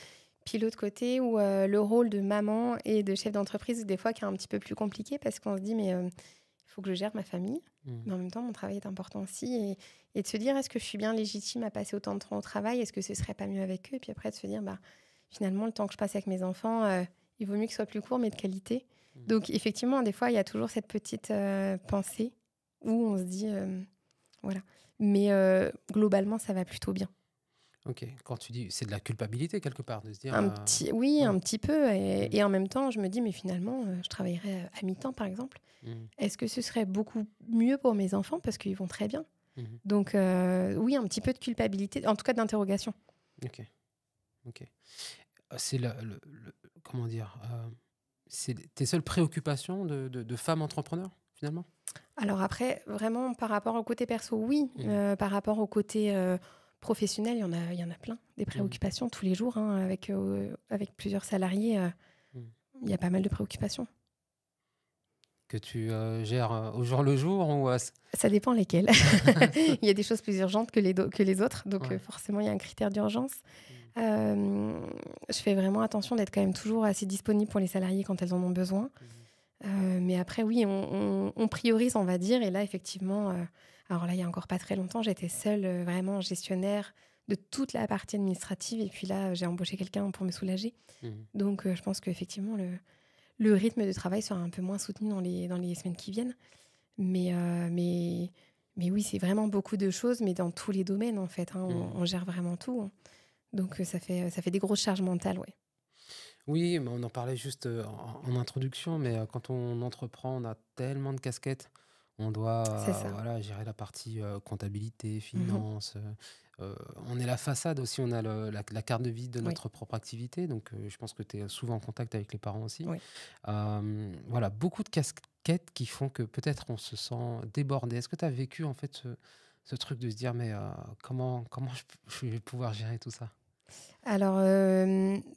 Puis l'autre côté où le rôle de maman et de chef d'entreprise, des fois, qui est un petit peu plus compliqué parce qu'on se dit, mais il faut que je gère ma famille. Mhm. Mais en même temps, mon travail est important aussi. Et de se dire, est-ce que je suis bien légitime à passer autant de temps au travail? Est-ce que ce serait pas mieux avec eux? Et puis après, de se dire, bah, finalement, le temps que je passe avec mes enfants, il vaut mieux qu'il soit plus court, mais de qualité. Mhm. Donc, effectivement, des fois, il y a toujours cette petite pensée où on se dit, voilà. Mais globalement, ça va plutôt bien. Ok. Quand tu dis, c'est de la culpabilité quelque part, de se dire, Oui, ouais. un petit peu. Mhm. Et en même temps, je me dis, mais finalement, je travaillerais à mi-temps, par exemple. Mhm. Est-ce que ce serait beaucoup mieux pour mes enfants parce qu'ils vont très bien? Mhm. Donc, oui, un petit peu de culpabilité, en tout cas d'interrogation. Ok. Ok. C'est comment dire, c'est tes seules préoccupations de femme entrepreneur, finalement? Alors après, vraiment, par rapport au côté perso, oui. Mhm. Par rapport au côté professionnel, il y en a plein, des Mhm. préoccupations tous les jours. Hein, avec plusieurs salariés, Mhm. il y a pas mal de préoccupations. Que tu gères au jour le jour ou Ça dépend lesquelles. Il y a des choses plus urgentes que les autres, donc ouais. forcément, il y a un critère d'urgence. Mhm. Je fais vraiment attention d'être quand même toujours assez disponible pour les salariés quand elles en ont besoin. Mhm. Mais après, oui, on priorise, on va dire. Et là, effectivement, alors là, il y a encore pas très longtemps, j'étais seule, vraiment gestionnaire de toute la partie administrative. Et puis là, j'ai embauché quelqu'un pour me soulager. Mmh. Donc, je pense qu'effectivement, le rythme de travail sera un peu moins soutenu dans les semaines qui viennent. Mais, mais oui, c'est vraiment beaucoup de choses, mais dans tous les domaines, en fait, hein. Mmh. On gère vraiment tout, hein. Donc, ça fait des grosses charges mentales, ouais. Oui, mais on en parlait juste, en introduction, mais quand on entreprend, on a tellement de casquettes. On C'est doit, ça. voilà, gérer la partie, comptabilité, Mmh. finance, on est la façade aussi, on a la carte de visite de Oui, notre propre activité, donc je pense que tu es souvent en contact avec les parents aussi. oui. Voilà, beaucoup de casquettes qui font que peut-être on se sent débordé. Est-ce que tu as vécu en fait ce truc de se dire: «Mais comment je vais pouvoir gérer tout ça?» Alors,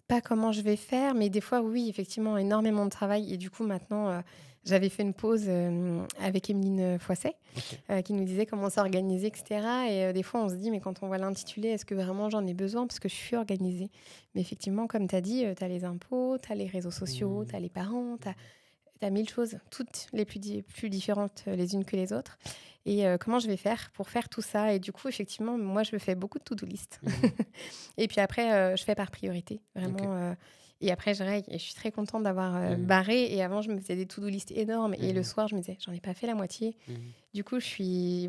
pas comment je vais faire, mais des fois, oui, effectivement, énormément de travail et du coup, maintenant, j'avais fait une pause, avec Émeline Foisset, OK. qui nous disait comment s'organiser et cetera et des fois, on se dit: «Mais quand on voit l'intitulé, est-ce que vraiment j'en ai besoin?» parce que je suis organisée. Mais effectivement, comme tu as dit, tu as les impôts, tu as les réseaux sociaux, tu Mmh. as les parents, tu as 1000 choses, toutes les plus différentes, les unes que les autres et comment je vais faire pour faire tout ça? Et du coup, effectivement, moi, je fais beaucoup de to-do list Mmh. et puis après, je fais par priorité, OK. vraiment, et après je règle et je suis très contente d'avoir, Mmh. barré et avant, je me faisais des to-do list énormes et le Mmh. soir, je me disais: «J'en ai pas fait la moitié». Mmh. Du coup, je suis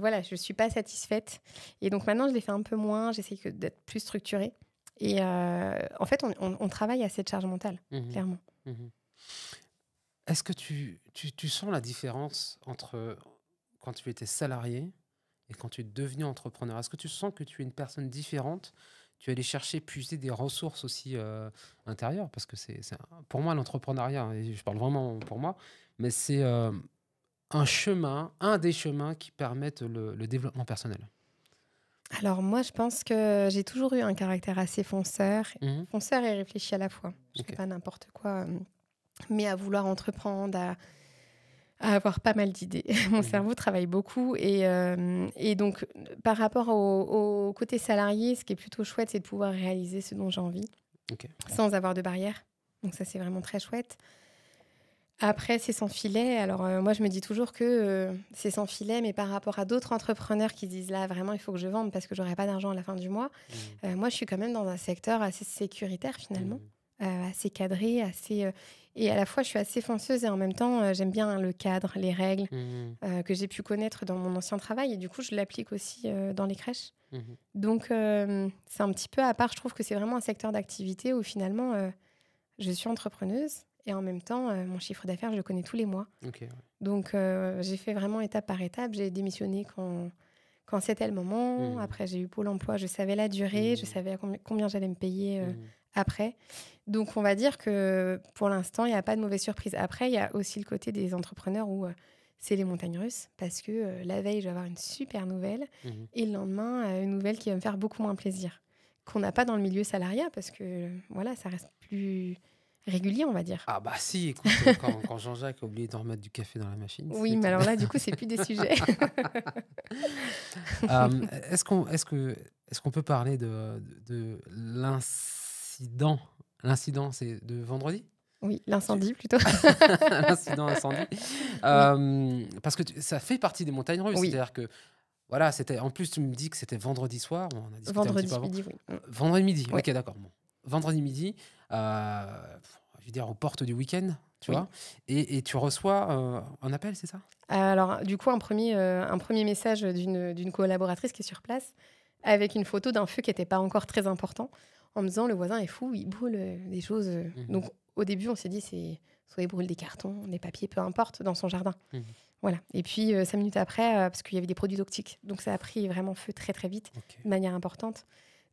pas satisfaite et donc maintenant, je les fais un peu moins, j'essaie d'être plus structurée et en fait, on travaille à cette charge mentale, Mmh. clairement. Mmh. Est-ce que tu sens la différence entre quand tu étais salarié et quand tu es devenu entrepreneur? Est-ce que tu sens que tu es une personne différente? Tu es allé chercher, puiser des ressources aussi, intérieures? Parce que c'est un pour moi l'entrepreneuriat, hein, et je parle vraiment pour moi, mais c'est, un des chemins qui permettent le développement personnel. Alors moi, je pense que j'ai toujours eu un caractère assez Mmh. fonceur et réfléchi à la fois. Je fais OK. pas n'importe quoi, mais à vouloir entreprendre, à avoir pas mal d'idées. Mon Mmh. cerveau travaille beaucoup et donc par rapport au côté salarié, ce qui est plutôt chouette, c'est de pouvoir réaliser ce dont j'ai envie, OK. sans avoir de barrière. Donc ça, c'est vraiment très chouette. Après, c'est sans filet. Alors, moi, je me dis toujours que, c'est sans filet, mais par rapport à d'autres entrepreneurs qui se disent: «Là, vraiment, il faut que je vende parce que j'aurai pas d'argent à la fin du mois». Mmh. Moi, je suis quand même dans un secteur assez sécuritaire finalement, Mmh. assez cadré, et à la fois, je suis assez fonceuse et en même temps, j'aime bien le cadre, les règles, Mmh. que j'ai pu connaître dans mon ancien travail et du coup, je l'applique aussi, dans les crèches. Mmh. Donc, c'est un petit peu à part. Je trouve que c'est vraiment un secteur d'activité où finalement, je suis entrepreneuse et en même temps, mon chiffre d'affaires, je le connais tous les mois. OK, ouais. Donc, j'ai fait vraiment étape par étape. J'ai démissionné quand c'était le moment. Mmh. Après, j'ai eu Pôle emploi. Je savais la durée. Je Mmh. savais combien j'allais me payer, Mmh. après. Donc, on va dire que pour l'instant, il y a pas de mauvaise surprise. Après, il y a aussi le côté des entrepreneurs où, c'est les montagnes russes parce que, la veille, je vais avoir une super nouvelle Mmh. et le lendemain, une nouvelle qui va me faire beaucoup moins plaisir. Qu'on n'a pas dans le milieu salariat parce que, voilà, ça reste plus régulier, on va dire. Ah bah si, écoute, quand Jean-Jacques a oublié de remettre du café dans la machine, Oui, c'est mais tout. alors là, du coup, c'est plus des sujets. Est-ce qu'on peut parler de l'incident? L'incident, c'est de vendredi? Oui, Tu l'incendie plutôt. L'incident incendie? Oui, Parce que ça fait partie des montagnes russes. oui, C'est-à-dire que, voilà, c'était en plus, tu me dis que c'était vendredi soir, on a discuté un petit peu vendredi avant. midi, oui. Vendredi midi, Oui, OK, d'accord, bon. Vendredi midi, je veux dire aux portes du week-end, tu oui. vois? Et tu reçois, un appel, c'est ça? Alors, du coup, un premier message d'une collaboratrice qui est sur place, avec une photo d'un feu qui était pas encore très important, en me disant: «Le voisin est fou, il brûle, des choses». Mmh. Donc au début, on s'est dit: «C'est soit il brûle des cartons, des papiers, peu importe, dans son jardin». Mmh. Voilà et puis, 5 minutes après, parce qu'il y avait des produits toxiques, donc ça a pris vraiment feu très, très vite, OK. de manière importante.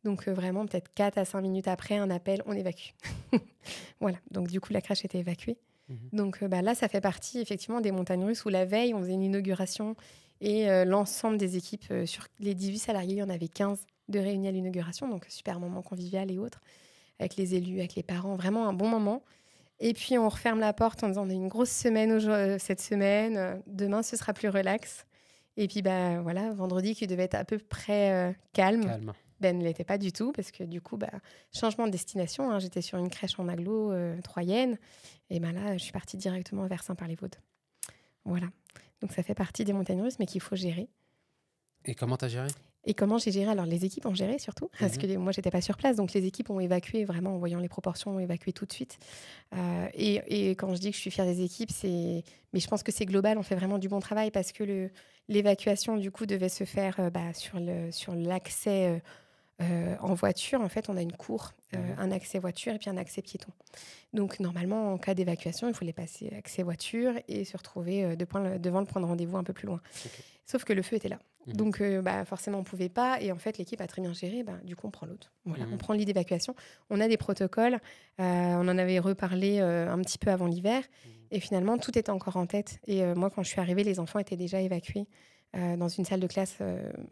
Donc, vraiment peut-être 4 à 5 minutes après, un appel, on évacue. Voilà, donc du coup, la crèche était évacuée. Mmh. Donc, bah, là, ça fait partie effectivement des montagnes russes où la veille, on faisait une inauguration et l'ensemble des équipes, sur les 18 salariés, il y en avait 15 de réunis à l'inauguration, donc super moment convivial et autres, avec les élus, avec les parents, vraiment un bon moment. Et puis on referme la porte en disant: «On a une grosse semaine cette semaine, demain ce sera plus relax». Et puis, bah, voilà, vendredi qui devait être à peu près, calme, Calme. Ben, ne l'était pas du tout parce que du coup, changement de destination, hein, j'étais sur une crèche en agglo, troyenne et ben là, je suis partie directement vers Saint-Par-les-Vaudes. Voilà. Donc ça fait partie des montagnes russes, mais qu'il faut gérer. Et comment tu as géré? Et comment j'ai géré? Alors les équipes ont géré surtout, parce Mmh. que moi j'étais pas sur place, donc les équipes ont évacué vraiment en voyant les proportions, ont évacué tout de suite. Et quand je dis que je suis fière des équipes, mais je pense que c'est global, on fait vraiment du bon travail parce que l'évacuation du coup devait se faire sur l'accès en voiture. En fait, on a une cour, Mmh. un accès voiture et puis un accès piéton. Donc normalement, en cas d'évacuation, il faut les passer accès voiture et se retrouver devant le point de rendez-vous un peu plus loin. OK. Sauf que le feu était là. Mmh. Donc forcément, on ne pouvait pas. Et en fait, l'équipe a très bien géré. Du coup, on prend l'autre. Voilà, on Mmh. prend le lit d'évacuation. On a des protocoles. On en avait reparlé un petit peu avant l'hiver. Mmh. Et finalement, tout était encore en tête. Et moi, quand je suis arrivée, les enfants étaient déjà évacués dans une salle de classe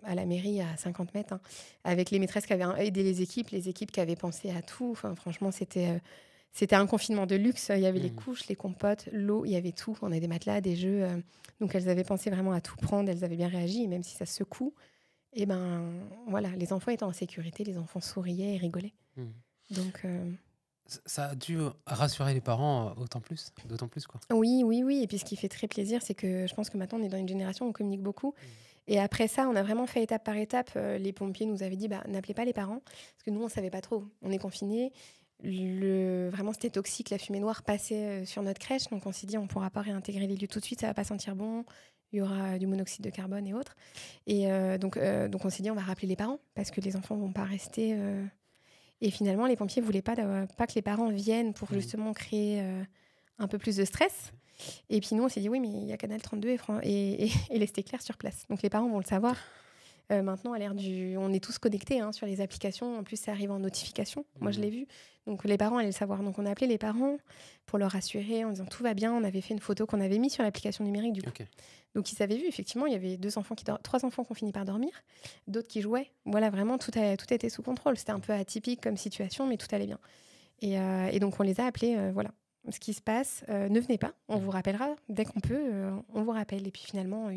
à la mairie à 50 mètres, hein, avec les maîtresses qui avaient aidé les équipes qui avaient pensé à tout. Enfin, franchement, c'était un confinement de luxe. Il y avait les Mmh. couches, les compotes, l'eau, il y avait tout. On avait des matelas, des jeux. Donc, elles avaient pensé vraiment à tout prendre. Elles avaient bien réagi. Et même si ça secoue, et voilà, les enfants étaient en sécurité. Les enfants souriaient et rigolaient. Mmh. Donc, Ça a dû rassurer les parents d'autant plus, quoi. oui, oui, oui. Et puis, ce qui fait très plaisir, c'est que je pense que maintenant, on est dans une génération où on communique beaucoup. Mmh. Et après ça, on a vraiment fait étape par étape. Les pompiers nous avaient dit, n'appelez pas les parents. Parce que nous, on ne savait pas trop. On est confinés. Vraiment, c'était toxique. La fumée noire passait sur notre crèche. Donc, on s'est dit, on ne pourra pas réintégrer les lieux tout de suite. Ça ne va pas sentir bon. Il y aura du monoxyde de carbone et autres. Et donc, on s'est dit, on va rappeler les parents. Parce que les enfants ne vont pas rester. Et finalement, les pompiers ne voulaient pas que les parents viennent pour Mmh. justement créer un peu plus de stress. Et puis nous, on s'est dit, oui, mais il y a Canal 32 et les clair sur place. Donc les parents vont le savoir. Maintenant, on est tous connectés sur les applications. En plus, ça arrive en notification. Moi, je Mmh. l'ai vu. Donc les parents allaient le savoir. Donc on a appelé les parents pour leur rassurer en disant tout va bien. On avait fait une photo qu'on avait mise sur l'application numérique du coup. OK. Donc ils avaient vu, effectivement, il y avait trois enfants qui ont fini par dormir, d'autres qui jouaient. Voilà, vraiment, tout était sous contrôle. C'était un peu atypique comme situation, mais tout allait bien. Et donc on les a appelés, voilà. Ce qui se passe, ne venez pas, on vous rappellera dès qu'on peut, on vous rappelle. Et puis finalement,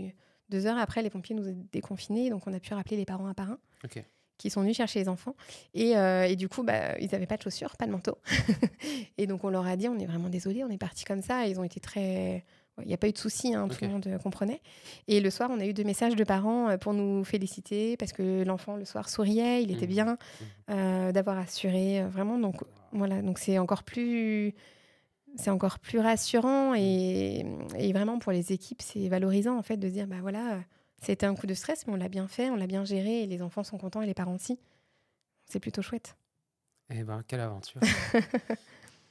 2 heures après, les pompiers nous ont déconfinés, donc on a pu rappeler les parents un par un, OK. qui sont venus chercher les enfants. Et du coup, ils n'avaient pas de chaussures, pas de manteau. Et donc on leur a dit, on est vraiment désolés, on est partis comme ça. Et ils ont été très... Il n'y a pas eu de souci, tout OK. le monde comprenait. Et le soir, on a eu 2 messages de parents pour nous féliciter, parce que l'enfant, le soir, souriait, il était Mmh. bien, Mmh. d'avoir assuré, vraiment. Donc voilà, donc c'est encore plus rassurant Mmh. et vraiment pour les équipes, c'est valorisant en fait de se dire voilà, c'était un coup de stress, mais on l'a bien fait, on l'a bien géré et les enfants sont contents et les parents aussi. C'est plutôt chouette. Eh ben, quelle aventure.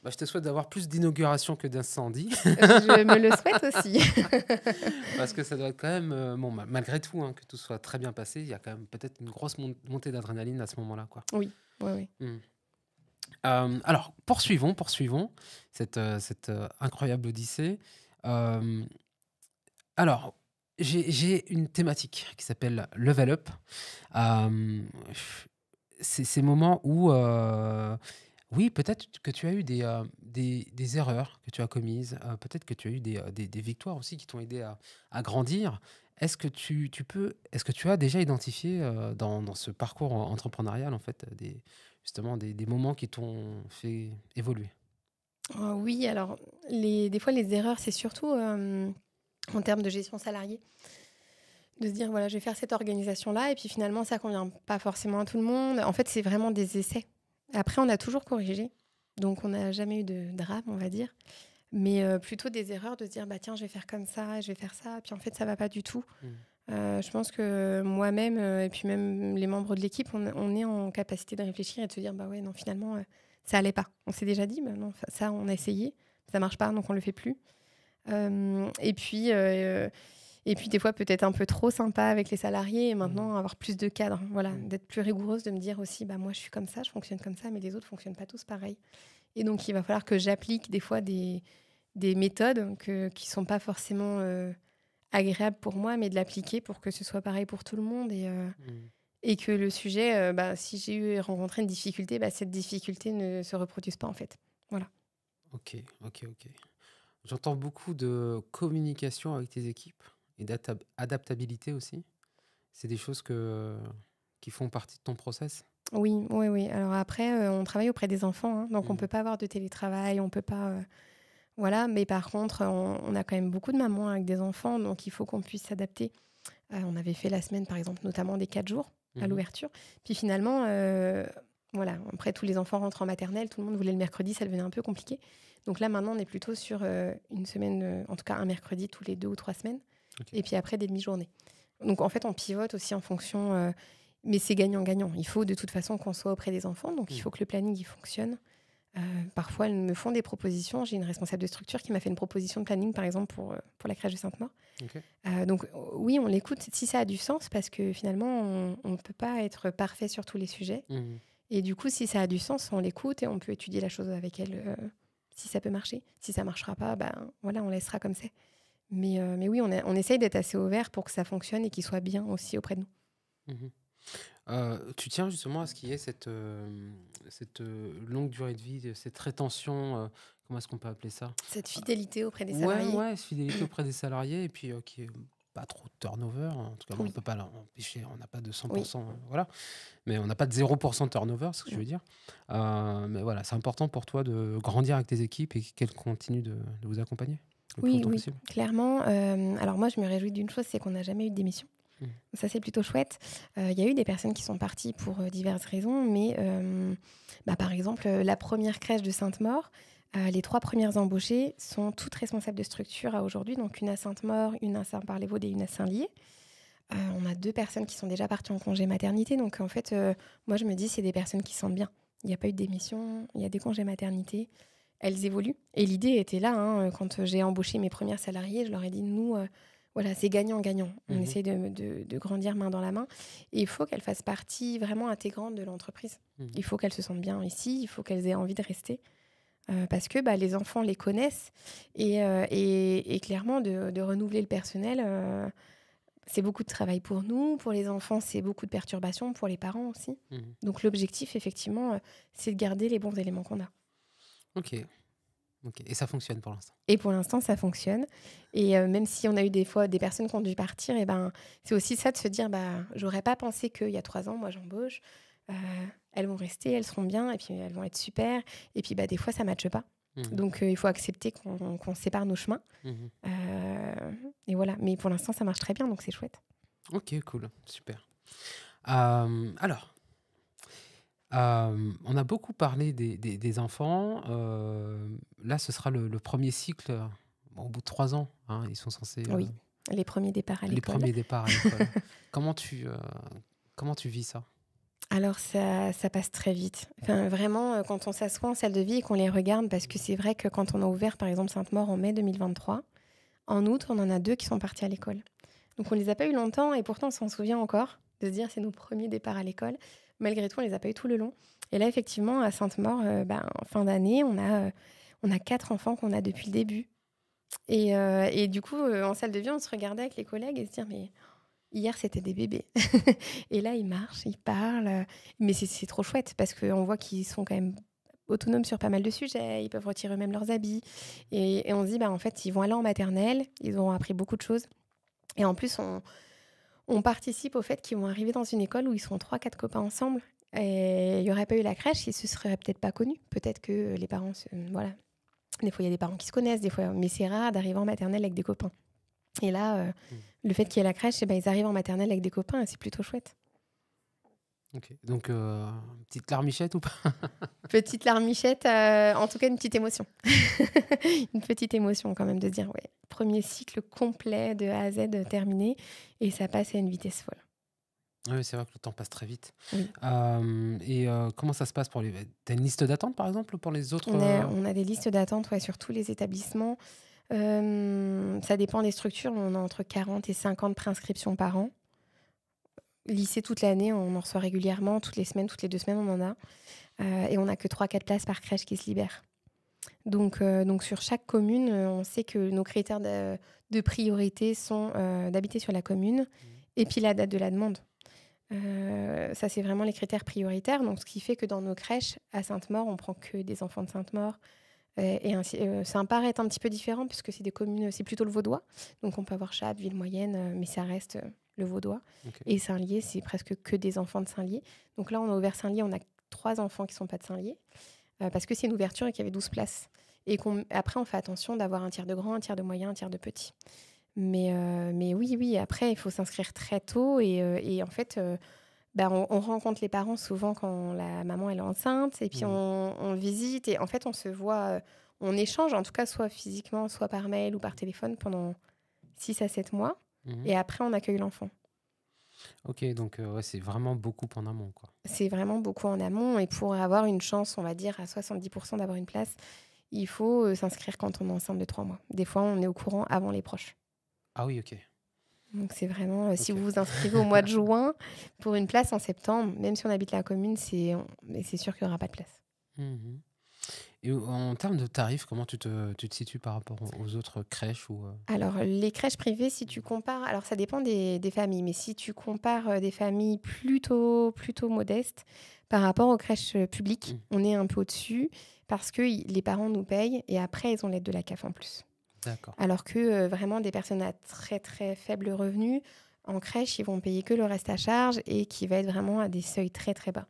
Bah, je te souhaite d'avoir plus d'inaugurations que d'incendies. Je me le souhaite aussi. Parce que ça doit être quand même, bon, malgré tout, hein, que tout soit très bien passé, il y a quand même peut-être une grosse montée d'adrénaline à ce moment-là, quoi. Oui, oui, oui. Mmh. Alors, poursuivons cette incroyable odyssée. Hem, alors, j'ai une thématique qui s'appelle level up. Hem, c'est ces moments où, oui, peut-être que tu as eu des erreurs que tu as commises, peut-être que tu as eu des victoires aussi qui t'ont aidé à grandir. Est-ce que tu as déjà identifié, dans ce parcours entrepreneurial, en fait, justement des moments qui t'ont fait évoluer? Oui, alors des fois les erreurs, c'est surtout, en termes de gestion salariée. De se dire: «Voilà, je vais faire cette organisation-là» et puis finalement ça convient pas forcément à tout le monde. En fait, c'est vraiment des essais. Après, on a toujours corrigé, donc on n'a jamais eu de drame, on va dire. Mais plutôt des erreurs de se dire: «Bah, tiens, je vais faire comme ça, je vais faire ça», puis en fait, ça va pas du tout. Mmh. Je pense que moi-même, et puis même les membres de l'équipe, on est en capacité de réfléchir et de se dire: «Bah, ouais, non, finalement, ça allait pas». On s'est déjà dit: «Bah, non, ça, on a essayé, ça marche pas, donc on le fait plus». Hem et puis des fois peut-être un peu trop sympa avec les salariés et Mmh. maintenant avoir plus de cadre. Voilà, Mmh. d'être plus rigoureuse, de me dire aussi: «Bah, moi, je suis comme ça, je fonctionne comme ça, mais les autres fonctionnent pas tous pareil». Et donc il va falloir que j'applique des fois des méthodes qui sont pas forcément, agréables pour moi, mais de l'appliquer pour que ce soit pareil pour tout le monde Mmh. et que le sujet, si j'ai rencontré une difficulté, cette difficulté ne se reproduise pas, en fait. Voilà. OK, OK, OK. J'entends beaucoup de communication avec tes équipes et d'adaptabilité aussi. C'est des choses qui font partie de ton process? Oui, oui, oui. Alors après, on travaille auprès des enfants, hein, donc on Mmh. peut pas avoir de télétravail, on peut pas, voilà. Mais par contre, on a quand même beaucoup de mamans avec des enfants, donc il faut qu'on puisse s'adapter. On avait fait la semaine, par exemple, notamment des 4 jours à Mmh. l'ouverture. Puis finalement, voilà, après tous les enfants rentrent en maternelle, tout le monde voulait le mercredi, ça devenait un peu compliqué. Donc là, maintenant, on est plutôt sur, une semaine, en tout cas un mercredi tous les 2 ou 3 semaines OK. et puis après des demi-journées. Donc en fait, on pivote aussi en fonction, mais c'est gagnant-gagnant. Il faut de toute façon qu'on soit auprès des enfants, donc il Mmh. faut que le planning, il fonctionne. Heu, Parfois, elles me font des propositions. J'ai une responsable de structure qui m'a fait une proposition de planning, par exemple, pour la crèche de Sainte-Maure. OK. Donc oui, on l'écoute si ça a du sens parce que finalement, on ne peut pas être parfait sur tous les sujets Mmh. et du coup, si ça a du sens, on l'écoute et on peut étudier la chose avec elle, si ça peut marcher. Si ça marchera pas, ben, voilà, on laissera comme c'est. Mais oui, on essaye d'être assez ouvert pour que ça fonctionne et qu'il soit bien aussi auprès de nous. Mmh. Tu tiens justement à ce qu'il y ait cette, longue durée de vie, cette rétention, comment est-ce qu'on peut appeler ça? Cette fidélité auprès des Ouais, salariés? ouais, fidélité auprès des salariés et puis, qu'il y ait pas trop de turnover. En tout cas, bon, on Oui, peut pas l'empêcher, on n'a pas de 100, oui. voilà, mais on n'a pas de 0 de turnover, c'est ce que je Non. veux dire. Mais voilà, c'est important pour toi de grandir avec tes équipes et qu'elles continuent de vous accompagner le plus Oui, longtemps oui, possible. clairement. Alors moi, je me réjouis d'une chose, c'est qu'on n'a jamais eu de démission. Mmh. Ça, c'est plutôt chouette. Il y a eu des personnes qui sont parties pour, diverses raisons, mais par exemple, la première crèche de Sainte-Maure, les 3 premières embauchées sont toutes responsables de structure à aujourd'hui, donc une à Sainte-Maure, une à Saint-Par-les-Vaudes et une à Saint-Lié. On a 2 personnes qui sont déjà parties en congé maternité, donc en fait, moi, je me dis: «C'est des personnes qui sentent bien». Il y a pas eu de démission, il y a des congés maternité, elles évoluent et l'idée était là, hein, quand, j'ai embauché mes premières salariées, je leur ai dit: «Nous, voilà, c'est gagnant-gagnant. On Mmh. essaye de grandir main dans la main et il faut qu'elles fassent partie vraiment intégrante de l'entreprise. Mmh. Il faut qu'elles se sentent bien ici, il faut qu'elles aient envie de rester, parce que, bah, les enfants les connaissent et clairement de renouveler le personnel, c'est beaucoup de travail pour nous, pour les enfants, c'est beaucoup de perturbations, pour les parents aussi. Mmh. Donc l'objectif effectivement, c'est de garder les bons éléments qu'on a. OK, OK et ça fonctionne pour l'instant? Et pour l'instant, ça fonctionne et même si on a eu des fois des personnes qui ont dû partir et ben, c'est aussi ça de se dire: «Bah, j'aurais pas pensé qu'il y a 3 ans, moi j'embauche, heu, elles vont rester, elles seront bien et puis elles vont être super» et puis, bah, des fois ça matche pas. Mmh. Donc il faut accepter qu'on sépare nos chemins, Mmh. et voilà. Mais pour l'instant, ça marche très bien donc c'est chouette. OK, cool, super. Alors, on a beaucoup parlé des enfants, là, ce sera le 1er cycle, bon, au bout de 3 ans, hein, ils sont censés, Oui, les premiers départs à les l'école. premiers départs à l'école. Comment tu, heu, comment tu vis ça? Alors ça passe très vite. Enfin vraiment, quand on s'assoit en salle de vie et qu'on les regarde parce que c'est vrai que quand on a ouvert par exemple Sainte-Maure en mai 2023, en août, on en a 2 qui sont partis à l'école. Donc on les a pas eu longtemps et pourtant on s'en souvient encore de se dire: «C'est nos premiers départs à l'école». Malgré tout, on les a pas eu tout le long et là effectivement à Sainte-Maure, en fin d'année, on a 4 enfants qu'on a depuis le début et du coup, en salle de vie, on se regardait avec les collègues et se dire: «Mais hier, c'était des bébés et là, ils marchent, ils parlent, mais c'est trop chouette parce qu'on voit qu'ils sont quand même autonomes sur pas mal de sujets, ils peuvent retirer eux-mêmes leurs habits et on se dit: «Bah, en fait, ils vont aller en maternelle, ils auront appris beaucoup de choses» et en plus, on participe au fait qu'ils vont arriver dans une école où ils seront 3-4 copains ensemble et il y aurait pas eu la crèche, ils se seraient peut-être pas connus. Peut-être que les parents se voilà, des fois, il y a des parents qui se connaissent, des fois mais c'est rare d'arriver en maternelle avec des copains et là, Mmh. le fait qu'il y ait la crèche et ben, ils arrivent en maternelle avec des copains et c'est plutôt chouette. OK, donc petite larmichette ou pas? Petite larmichette, en tout cas une petite émotion. Une petite émotion quand même de se dire: «Ouais, 1er cycle complet de A à Z, terminé» et ça passe à une vitesse folle. Oui, c'est vrai que le temps passe très vite. Oui. Comment ça se passe pour les tu une liste d'attente, par exemple, pour les autres, On a des listes d'attente, ouais, sur tous les établissements. Ça dépend des structures, on a entre 40 et 50 préinscriptions par an. Lycée toute l'année, on en reçoit régulièrement, toutes les semaines, toutes les 2 semaines, on en a. Et on a que 3-4 places par crèche qui se libèrent. Donc sur chaque commune, on sait que nos critères de priorité sont, d'habiter sur la commune Mmh. et puis la date de la demande. Ça, c'est vraiment les critères prioritaires, donc ce qui fait que dans nos crèches, à Sainte-Maure, on prend que des enfants de Sainte-Maure, et ainsi ça me paraît être un petit peu différent puisque c'est des communes c'est plutôt le vaudois, donc on peut avoir Chappes, Ville-Moyenne, mais ça reste, le Vaudois. Ok. Et Saint-Lié, c'est presque que des enfants de Saint-Lié. Donc là, on a ouvert Saint-Lié, on a 3 enfants qui ne sont pas de Saint-Lié, parce que c'est une ouverture et qu'il y avait 12 places. Et après, on fait attention d'avoir un tiers de grand, un tiers de moyen, un tiers de petit. Mais oui, après, il faut s'inscrire très tôt. Et en fait, on rencontre les parents souvent quand la maman elle est enceinte. Et puis, Mhm. on visite. Et en fait, on se voit, on échange, en tout cas, soit physiquement, soit par mail ou par téléphone pendant 6 à 7 mois. Mhm. Et après, on accueille l'enfant. Ok, donc ouais, c'est vraiment beaucoup en amont, quoi. C'est vraiment beaucoup en amont. Et pour avoir une chance, on va dire, à 70% d'avoir une place, il faut s'inscrire quand on est enceinte de 3 mois. Des fois, on est au courant avant les proches. Ah oui, ok. Donc c'est vraiment, si Ok. vous vous inscrivez au mois de juin pour une place en septembre, même si on habite la commune, mais c'est sûr qu'il n'y aura pas de place. Mhm. Et en termes de tarifs, comment tu te situes par rapport aux autres crèches ou Alors, les crèches privées, si tu compares, alors ça dépend des familles, mais si tu compares des familles plutôt modestes par rapport aux crèches publiques, Mhm. on est un peu au-dessus parce que les parents nous payent et après, ils ont l'aide de la CAF en plus. D'accord. Alors que vraiment des personnes à très très faible revenu, en crèche, ils vont payer que le reste à charge et qui va être vraiment à des seuils très très bas.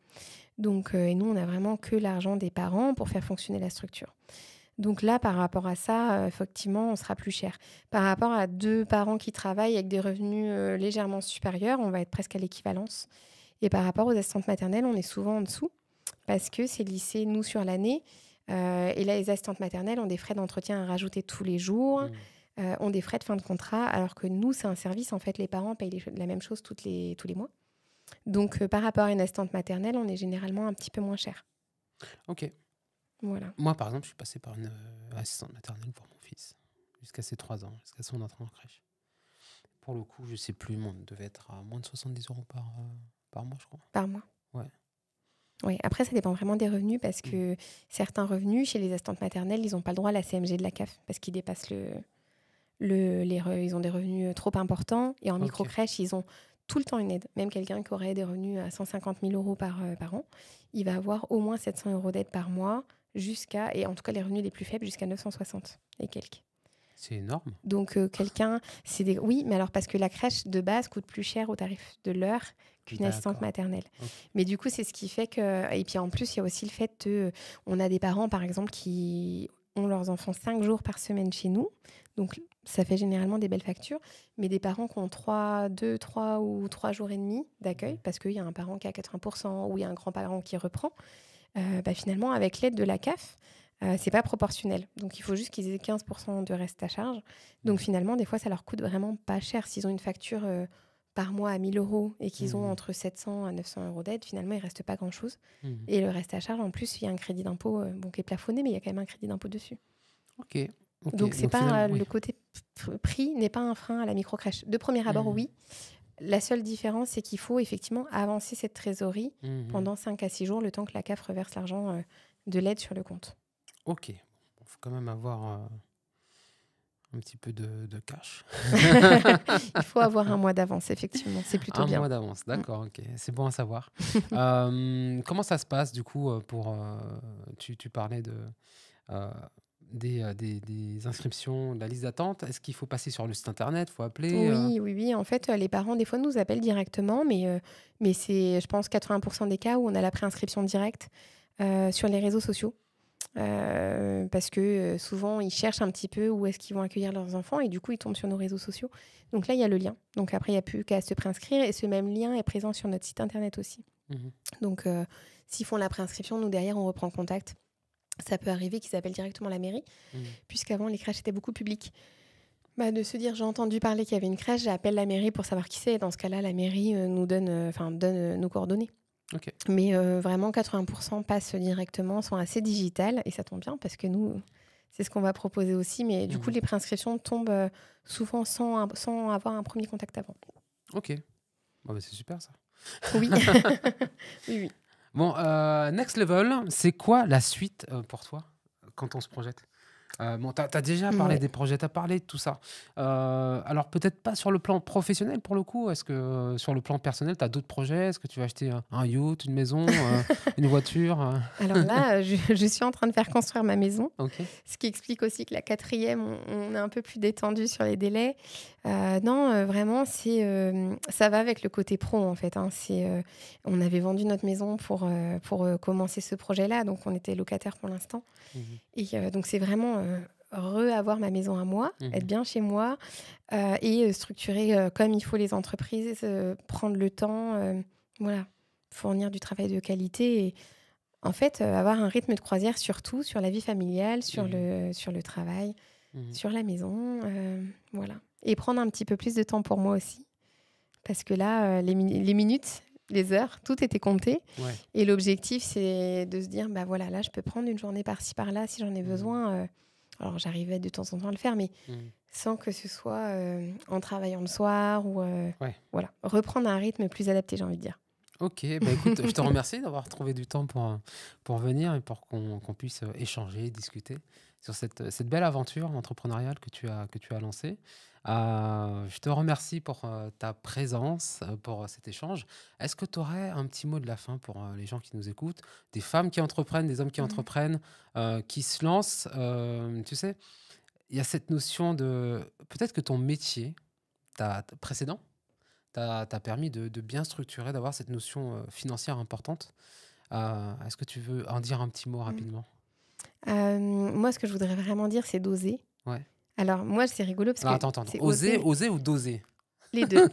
Donc, et nous, on a vraiment que l'argent des parents pour faire fonctionner la structure. Donc là, par rapport à ça, effectivement, on sera plus cher. Par rapport à 2 parents qui travaillent avec des revenus légèrement supérieurs, on va être presque à l'équivalence. Et par rapport aux assistantes maternelles, on est souvent en dessous parce que c'est lissé, nous, sur l'année. Et là, les assistantes maternelles ont des frais d'entretien à rajouter tous les jours, Mhm. ont des frais de fin de contrat, alors que nous, c'est un service, en fait, les parents payent la même chose tous les mois. Donc, par rapport à une assistante maternelle, on est généralement un petit peu moins cher. Ok. Voilà. Moi, par exemple, je suis passé par une assistante maternelle pour mon fils, jusqu'à ses 3 ans, jusqu'à son entrée en crèche. Pour le coup, je sais plus, mais on devait être à moins de 70 € par mois, je crois. Par mois. Ouais. Oui, après, ça dépend vraiment des revenus parce Mhm. que certains revenus, chez les assistantes maternelles, ils n'ont pas le droit à la CMG de la CAF parce qu'ils dépassent ils ont des revenus trop importants. Et en Ok. micro-crèche, ils ont tout le temps une aide. Même quelqu'un qui aurait des revenus à 150 000 € par an, il va avoir au moins 700 € d'aide par mois, et en tout cas les revenus les plus faibles, jusqu'à 960 et quelques. C'est énorme. Donc, oui, mais alors parce que la crèche de base coûte plus cher au tarif de l'heure qu'une assistante D'accord. maternelle. Ok. Mais du coup, c'est ce qui fait que... Et puis en plus, il y a aussi le fait que on a des parents, par exemple, qui ont leurs enfants 5 jours par semaine chez nous. Donc, ça fait généralement des belles factures. Mais des parents qui ont 2, 3 ou 3 jours et demi d'accueil, Mhm. parce qu'il y a un parent qui a 80% ou il y a un grand-parent qui reprend, finalement, avec l'aide de la CAF, c'est pas proportionnel. Donc, il faut juste qu'ils aient 15% de reste à charge. Donc, Mhm. finalement, des fois, ça leur coûte vraiment pas cher. S'ils ont une facture par mois à 1 000 € et qu'ils ont Mhm. entre 700 à 900 € d'aide, finalement, il reste pas grand-chose. Mhm. Et le reste à charge, en plus, il y a un crédit d'impôt qui est plafonné, mais il y a quand même un crédit d'impôt dessus. Ok. Ok. Donc, c'est Donc pas finalement, oui. le côté prix n'est pas un frein à la microcrèche. De premier abord, Mhm. oui. La seule différence, c'est qu'il faut effectivement avancer cette trésorerie Mhm. pendant 5 à 6 jours, le temps que la CAF reverse l'argent de l'aide sur le compte. Ok. Il faut quand même avoir un petit peu de cash. Il faut avoir un mois d'avance, effectivement. C'est plutôt Un bien. mois d'avance, Mm. d'accord, ok. C'est bon à savoir. Comment ça se passe du coup tu parlais euh, des inscriptions, de la liste d'attente. Est-ce qu'il faut passer sur le site internet? Il faut appeler Oui. En fait, les parents, des fois, nous appellent directement, mais c'est, je pense, 80% des cas où on a la préinscription directe sur les réseaux sociaux. Parce que souvent, ils cherchent un petit peu où est-ce qu'ils vont accueillir leurs enfants et du coup, ils tombent sur nos réseaux sociaux. Donc là, il y a le lien. Donc après, il n'y a plus qu'à se préinscrire et ce même lien est présent sur notre site internet aussi. Mhm. Donc, s'ils font la préinscription, nous, derrière, on reprend contact. Ça peut arriver qu'ils appellent directement la mairie, Mhm. puisqu'avant, les crèches étaient beaucoup publiques. De se dire, j'ai entendu parler qu'il y avait une crèche, j'appelle la mairie pour savoir qui c'est. Et dans ce cas-là, la mairie nous donne nos coordonnées. Ok. Mais vraiment, 80% passent directement, sont assez digitales. Et ça tombe bien parce que nous, c'est ce qu'on va proposer aussi. Mais du coup, Mhm. les préinscriptions tombent souvent sans avoir un premier contact avant. Ok. Bon, bah, c'est super ça. Oui. Oui. Bon, next level, c'est quoi la suite pour toi quand on se projette? Bon, tu as déjà parlé Ouais. des projets, tu as parlé de tout ça. Alors peut-être pas sur le plan professionnel pour le coup. Est-ce que sur le plan personnel, tu as d'autres projets? Est-ce que tu vas acheter un yacht, une maison, une voiture? Alors là, je suis en train de faire construire ma maison, OK. ce qui explique aussi que la quatrième, on est un peu plus détendu sur les délais. Non, vraiment, ça va avec le côté pro, en fait, hein. On avait vendu notre maison pour commencer ce projet-là, donc on était locataire pour l'instant. Mmh. Et donc c'est vraiment, avoir ma maison à moi, être Mmh. bien chez moi, et structurer, comme il faut les entreprises, prendre le temps, voilà, fournir du travail de qualité et en fait, avoir un rythme de croisière sur tout, sur la vie familiale, Mmh. sur le travail, Mmh. sur la maison, voilà et prendre un petit peu plus de temps pour moi aussi parce que là, les minutes, les heures, tout était compté Ouais. et l'objectif, c'est de se dire: «Bah, voilà, là, je peux prendre une journée par-ci par-là si j'en ai Mmh. besoin», alors j'arrivais de temps en temps à le faire, mais Mmh. sans que ce soit, en travaillant le soir ou, Ouais. voilà, reprendre un rythme plus adapté, j'ai envie de dire. OK, bah, écoute, je te remercie d'avoir trouvé du temps pour venir et pour qu'on puisse, échanger, discuter sur cette belle aventure entrepreneuriale que tu as lancée. Je te remercie pour, ta présence, pour, cet échange. Est-ce que tu aurais un petit mot de la fin pour, les gens qui nous écoutent? Des femmes qui entreprennent, des hommes qui Mmh. entreprennent, qui se lancent, tu sais, il y a cette notion de peut-être que ton métier, précédent, t'a permis de bien structurer, d'avoir cette notion, financière importante. Est-ce que tu veux en dire un petit mot Mmh. rapidement? Moi, ce que je voudrais vraiment dire, c'est d'oser. Ouais. Alors moi, c'est rigolo parce Alors que attends, c'est oser, oser oser ou doser? les 2.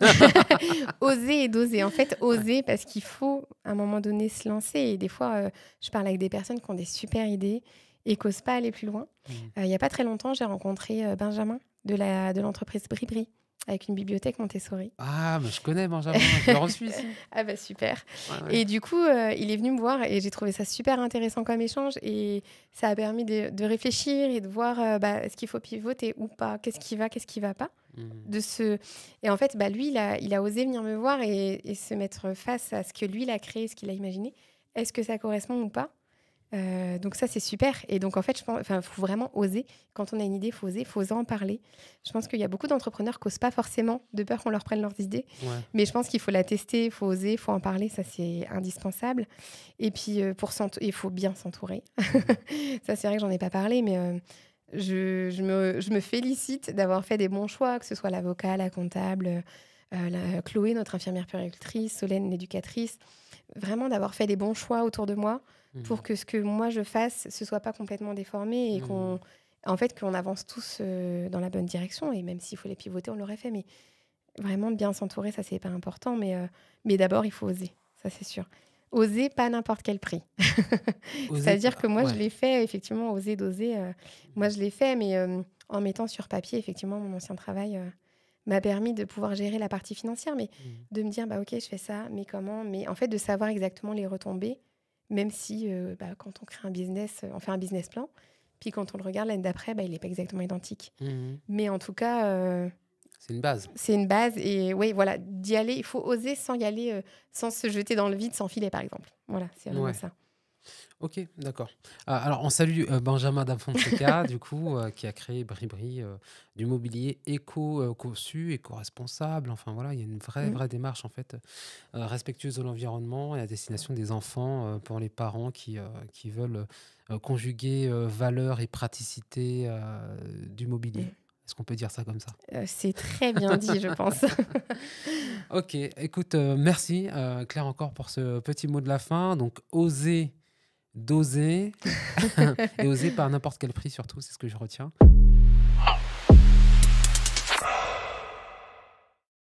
Oser et doser. En fait, Ouais. oser parce qu'il faut, à un moment donné, se lancer et des fois, je parle avec des personnes qui ont des super idées et qui osent pas aller plus loin. Mmh. Il y a pas très longtemps, j'ai rencontré, Benjamin de l'entreprise Bribri avec une bibliothèque Montessori. Ah, mais je connais Benjamin, je l'ai reçu ici. Ah bah, super Ouais, ouais. et du coup, il est venu me voir et j'ai trouvé ça super intéressant comme échange et ça a permis de réfléchir et de voir, bah, est-ce qu'il faut pivoter ou pas? Qu'est-ce qui va pas? Mmh. De se Et en fait, bah, lui, il a osé venir me voir et se mettre face à ce que lui, il a créé, ce qu'il a imaginé. Est-ce que ça correspond ou pas? Donc ça, c'est super et donc en fait, je pense enfin, faut vraiment oser. Quand on a une idée, faut oser en parler. Je pense qu'il y a beaucoup d'entrepreneurs qui osent pas forcément, de peur qu'on leur prenne leurs idées, Ouais. mais je pense qu'il faut la tester, il faut oser, il faut en parler, ça, c'est indispensable et puis, il faut bien s'entourer. Mmh. Ça, c'est vrai que j'en ai pas parlé, mais, je me félicite d'avoir fait des bons choix, que ce soit l'avocat, la comptable, la Chloé, notre infirmière puéricultrice, Solène, l'éducatrice. Vraiment d'avoir fait les bons choix autour de moi pour Mmh. que ce que moi je fasse, ce soit pas complètement déformé et Mmh. qu'on avance tous, dans la bonne direction et même s'il faut les pivoter, on l'aurait fait. Mais vraiment de bien s'entourer, ça c'est pas important, mais d'abord il faut oser, ça c'est sûr. Oser, pas à n'importe quel prix. Oser C'est-à-dire pas que moi je ouais. l'ai fait effectivement, oser, doser, moi Mmh. je l'ai fait, mais en mettant sur papier effectivement mon ancien travail, m'a permis de pouvoir gérer la partie financière, mais Mmh. de me dire: «Bah, OK, je fais ça, mais comment?» Mais en fait, de savoir exactement les retombées, même si, bah, quand on crée un business, on fait un business plan, puis quand on le regarde l'année d'après, bah, il est pas exactement identique. Mmh. Mais en tout cas, C'est une base. c'est une base et oui, voilà, d'y aller, il faut oser sans y aller, sans se jeter dans le vide sans filet, par exemple. Voilà, c'est vraiment Ouais. ça. OK, d'accord. Alors on salue, Benjamin da Fonseca du coup, qui a créé Bribri, du mobilier conçu, éco-responsable. Enfin voilà, il y a une vraie, Mmh. vraie démarche en fait, respectueuse de l'environnement et à destination des enfants, pour les parents qui veulent, conjuguer, valeur et praticité, du mobilier. Mmh. Est-ce qu'on peut dire ça comme ça? C'est très bien dit, je pense. OK, écoute, merci, Claire encore pour ce petit mot de la fin. Donc oser, doser et oser pas à n'importe quel prix surtout, c'est ce que je retiens.